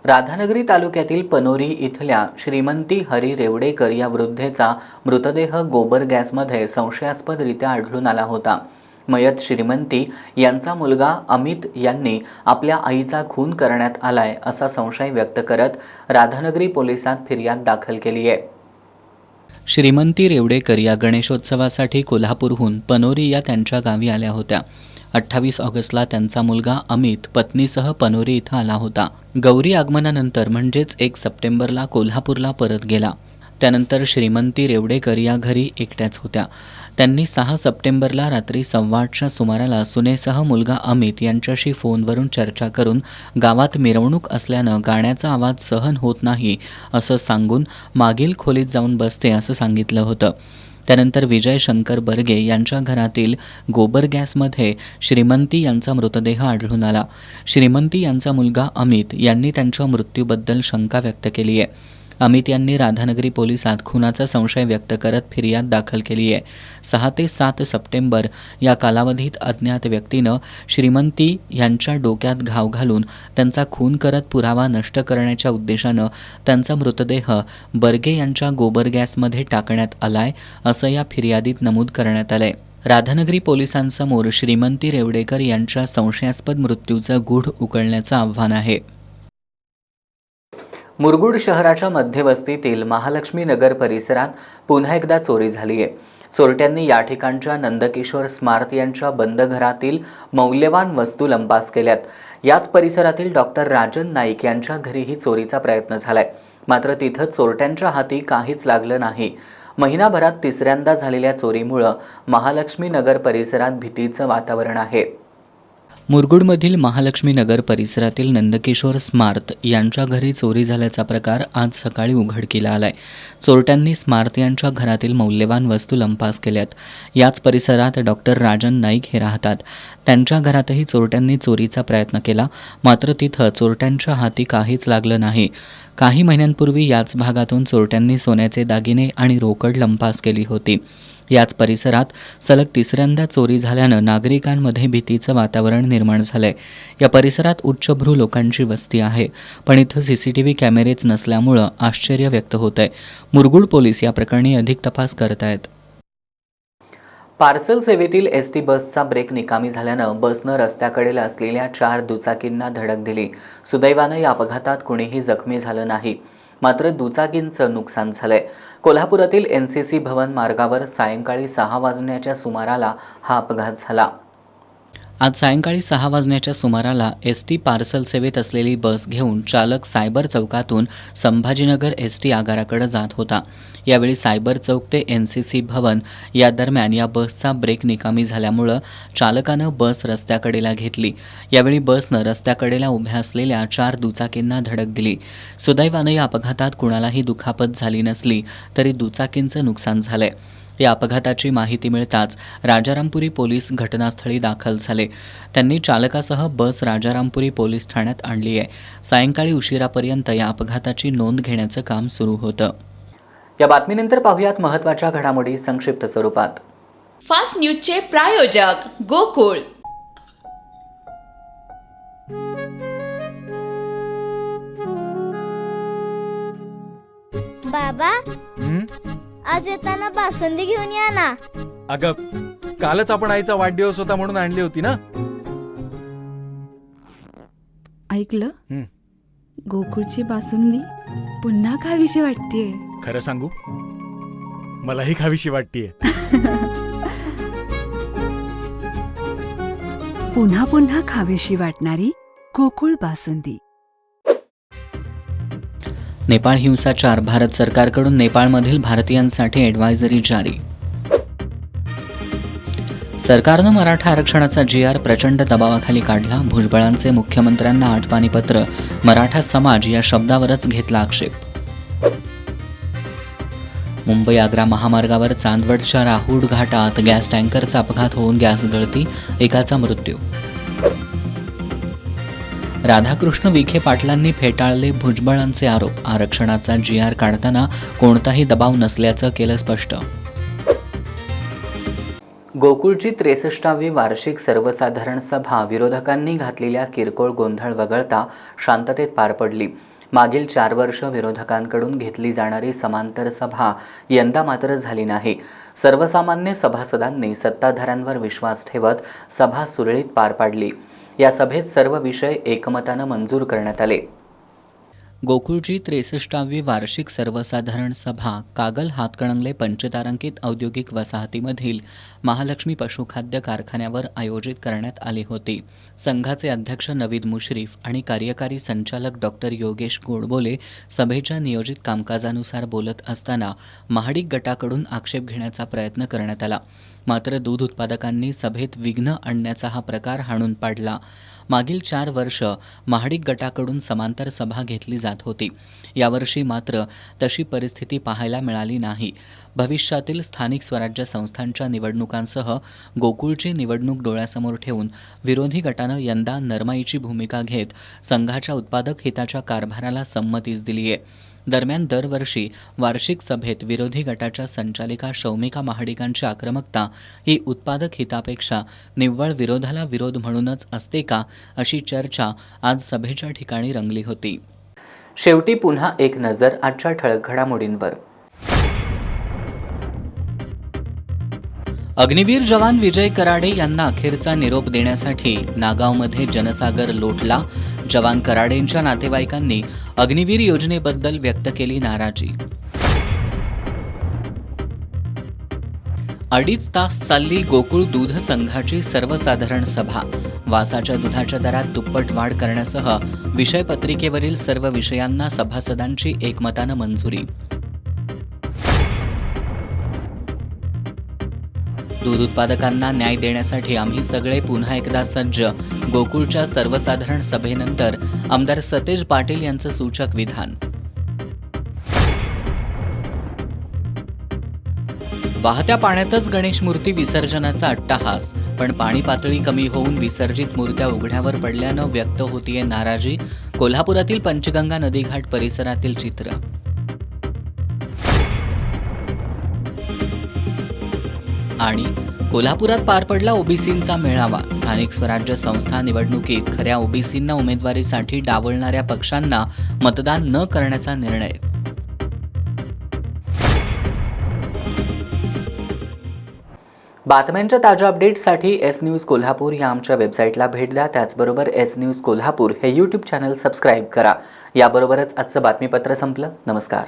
राधानगरी तालुक्यातील पनोरी इथल्या श्रीमंती हरी रेवडेकर या वृद्धेचा मृतदेह गोबर गॅसमध्ये संशयास्पदरित्या आढळून आला होता. मयत श्रीमंती यांचा मुलगा अमित यांनी आपल्या आईचा खून करण्यात आलाय असा संशय व्यक्त करत राधानगरी पोलिसात फिर्याद दाखल केली आहे. श्रीमंती रेवडेकर या गणेशोत्सवासाठी कोल्हापूरहून पनोरी या त्यांच्या गावी आल्या होत्या. 28 ऑगस्टला त्यांचा मुलगा अमित पत्नीसह पनोरी इथं आला होता. गौरी आगमनानंतर म्हणजेच 1 सप्टेंबरला कोल्हापूरला परत गेला. त्यानंतर श्रीमंती रेवडेकर या घरी एकट्याच होत्या. त्यांनी 6 सप्टेंबरला रात्री 8:15च्या सुमाराला सुनेसह मुलगा अमित यांच्याशी फोनवरून चर्चा करून गावात मिरवणूक असल्यानं गाण्याचा आवाज सहन होत नाही असं सांगून मागील खोलीत जाऊन बसते असं सांगितलं होतं. त्यानंतर विजय शंकर बर्गे यांच्या घरातील गोबर गॅसमध्ये श्रीमंती यांचा मृतदेह आढळून आला. श्रीमंती यांचा मुलगा अमित यांनी त्यांच्या मृत्यूबद्दल शंका व्यक्त केली आहे. अमित यांनी राधानगरी पोलिसात खुनाचा संशय व्यक्त करत फिर्याद दाखल केली आहे. 6 ते 7 सप्टेंबर या कालावधीत अज्ञात व्यक्तीनं श्रीमंती यांच्या डोक्यात घाव घालून त्यांचा खून करत पुरावा नष्ट करण्याच्या उद्देशानं त्यांचा मृतदेह बर्गे यांच्या गोबर गॅसमध्ये टाकण्यात आलाय असं या फिर्यादीत नमूद करण्यात आलंय. राधानगरी पोलिसांसमोर श्रीमंती रेवडेकर यांच्या संशयास्पद मृत्यूचं गूढ उकळण्याचं आव्हान आहे. मुरगुड शहराच्या मध्यवस्तीतील महालक्ष्मी नगर परिसरात पुन्हा एकदा चोरी झाली आहे. चोरट्यांनी या ठिकाणच्या नंदकिशोर स्मार्त यांच्या बंद घरातील मौल्यवान वस्तू लंपास केल्यात. याच परिसरातील डॉक्टर राजन नाईक यांच्या घरीही चोरीचा प्रयत्न झालाय. मात्र तिथं चोरट्यांच्या हाती काहीच लागलं नाही. महिनाभरात तिसऱ्यांदा झालेल्या चोरीमुळं महालक्ष्मी नगर परिसरात भीतीचं वातावरण आहे. मुरगुडमधील महालक्ष्मी नगर परिसरातील नंदकिशोर स्मार्त यांच्या घरी चोरी झाल्याचा प्रकार आज सकाळी उघडकीला आलाय. चोरट्यांनी स्मार्त यांच्या घरातील मौल्यवान वस्तू लंपास केल्यात. याच परिसरात डॉक्टर राजन नाईक हे राहतात. त्यांच्या घरातही चोरट्यांनी चोरीचा प्रयत्न केला, मात्र तिथं चोरट्यांच्या हाती काहीच लागलं नाही. काही महिन्यांपूर्वी याच भागातून चोरट्यांनी सोन्याचे दागिने आणि रोकड लंपास केली होती. याच परिसरात सलग तिसऱ्यांदा चोरी झाल्यानं नागरिकांमध्ये भीतीचं वातावरण निर्माण झालंय. या परिसरात उच्चभ्रू लोकांची वस्ती आहे, पण इथं CCTV कॅमेरेच नसल्यामुळं आश्चर्य व्यक्त होतंय. मुरगुड पोलीस या प्रकरणी अधिक तपास करत आहेत. पार्सल सेवेतील ST बसचा ब्रेक निकामी झाल्यानं बसनं रस्त्याकडेला असलेल्या 4 दुचाकींना धडक दिली. सुदैवानं या अपघातात कुणीही जखमी झालं नाही, मात्र दुचाकींचं नुकसान झालंय. कोल्हापुरातील NCC भवन मार्गावर सायंकाळी 6 वाजण्याच्या सुमाराला हा अपघात झाला. आज सायंकाळी 6 वाजण्याच्या सुमाराला ST पार्सल सेवेत असलेली बस घेऊन चालक सायबर चौकातून संभाजीनगर ST आगाराकडे जात होता. यावेळी सायबर चौक ते NCC भवन या दरम्यान या बसचा ब्रेक निकामी झाल्यामुळं चालकानं बस रस्त्याकडेला घेतली. यावेळी बसनं रस्त्याकडेला उभ्या असलेल्या 4 दुचाकींना धडक दिली. सुदैवानं या अपघातात कुणालाही दुखापत झाली नसली तरी दुचाकींचं नुकसान झालंय. या अपघाताची माहिती मिळताच राजारामपुरी पोलीस घटनास्थळी दाखल झाले. त्यांनी चालकासह बस राजारामपुरी पोलीस ठाण्यात आणली आहे. सायंकाळी उशिरापर्यंत या अपघाताची नोंद घेण्याचं काम सुरू होतं. या बातमीनंतर पाहुयात महत्त्वाच्या घडामोडी संक्षिप्त स्वरूपात. फास्ट न्यूजचे प्रायोजक गोकुळ. बाबा, आज येताना बासुंदी घेऊन या ना. अगं, कालच आपण आईचा वाढदिवस होता म्हणून आणली होती ना. ऐकलं, गोकुळची बासुंदी पुन्हा खावीशी वाटतेय. खरं सांगू, मलाही खावीशी वाटतेय. पुन्हा पुन्हा खावीशी वाटणारी गोकुळ बासुंदी. नेपाळ हिंसाचार, भारत सरकारकडून नेपाळमधील भारतीयांसाठी ॲडव्हायझरी जारी. सरकारनं मराठा आरक्षणाचा GR प्रचंड दबावाखाली काढला. भुजबळांचे मुख्यमंत्र्यांना आठवणी पत्र, मराठा समाज या शब्दावरच घेतला आक्षेप. मुंबई आग्रा महामार्गावर चांदवडच्या राहुड घाटात गॅस टँकरचा अपघात होऊन गॅस गळती, एकाचा मृत्यू. राधाकृष्ण विखे पाटलांनी फेटाळले भुजबळांचे आरोप, आरक्षणाचा GR काढताना कोणताही दबाव नसल्याचं केलं स्पष्ट. गोकुळची 63वी वार्षिक सर्वसाधारण सभा विरोधकांनी घातलेल्या किरकोळ गोंधळ वगळता शांततेत पार पडली. मागील 4 वर्ष विरोधकांकडून घेतली जाणारी समांतर सभा यंदा मात्र झाली नाही. सर्वसामान्य सभासदांनी सत्ताधाऱ्यांवर विश्वास ठेवत सभा सुरळीत पार पाडली. या सभेत सर्व विषय एकमतानं मंजूर करण्यात आले. गोकुळची 63वी वार्षिक सर्वसाधारण सभा कागल हातकणंगले पंचतारांकित औद्योगिक वसाहतीमधील महालक्ष्मी पशुखाद्य कारखान्यावर आयोजित करण्यात आली होती. संघाचे अध्यक्ष नवीद मुश्रीफ आणि कार्यकारी संचालक डॉक्टर योगेश गोडबोले सभेच्या नियोजित कामकाजानुसार बोलत असताना महाडिक गटाकडून आक्षेप घेण्याचा प्रयत्न करण्यात आला. मात्र दूध उत्पादकांनी सभेत विघ्न आणण्याचा हा प्रकार हाणून पाडला. मागील 4 वर्ष महाडिक गटाकडून समांतर सभा घेतली जात होती. यावर्षी मात्र तशी परिस्थिती पाहायला मिळाली नाही. भविष्यातील स्थानिक स्वराज्य संस्थांच्या निवडणुकांसह गोकुळची निवडणूक डोळ्यासमोर ठेवून विरोधी गटानं यंदा नरमाईची भूमिका घेत संघाच्या उत्पादक हिताच्या कारभाराला संमतीच दिली आहे. दरम्यान दरवर्षी वार्षिक सभेत विरोधी गटाच्या संचालिका शौमिका महाडिकांची आक्रमकता ही उत्पादक हितापेक्षा निव्वळ विरोधाला विरोध म्हणूनच असते का, अशी चर्चा आज सभेच्या ठिकाणी रंगली होती. शेवटी पुन्हा एक नजर आजच्या ठळक घडामोडींवर. अग्निवीर जवान विजय कराडे यांना अखेरचा निरोप देण्यासाठी नागावमध्ये जनसागर लोटला. जवान कराडेंच्या नातेवाईकांनी अग्निवीर योजनेबद्दल व्यक्त केली नाराजी. 2.5 तास चालली गोकुळ दूध संघाची सर्वसाधारण सभा. वासाच्या दुधाच्या दरात दुप्पट वाढ करण्यासह विषयपत्रिकेवरील सर्व विषयांना सभासदांची एकमतानं मंजुरी. दूध उत्पादकांना न्याय देण्यासाठी आम्ही सगळे पुन्हा एकदा सज्ज. गोकुळच्या सर्वसाधारण सभेनंतर आमदार सतेज पाटील यांचं सूचक विधान. वाहत्या पाण्यातच गणेश मूर्ती विसर्जनाचा अट्टाहास, पण पाणी पातळी कमी होऊन विसर्जित मूर्त्या उघड्यावर पडल्यानं व्यक्त होतीये नाराजी. कोल्हापुरातील पंचगंगा नदीघाट परिसरातील चित्र. आणि कोल्हापुरात पार पडला ओबीसींचा मेळावा. स्थानिक स्वराज्य संस्था निवडणुकीत खऱ्या ओबीसींना उमेदवारीसाठी डावलणाऱ्या पक्षांना मतदान न करण्याचा निर्णय. बातम्यांच्या ताज्या अपडेट्ससाठी एस न्यूज कोल्हापूर या आमच्या वेबसाईटला भेट द्या. त्याचबरोबर एस न्यूज कोल्हापूर हे यूट्यूब चॅनल सबस्क्राईब करा. याबरोबरच आजचं बातमीपत्र संपलं. नमस्कार.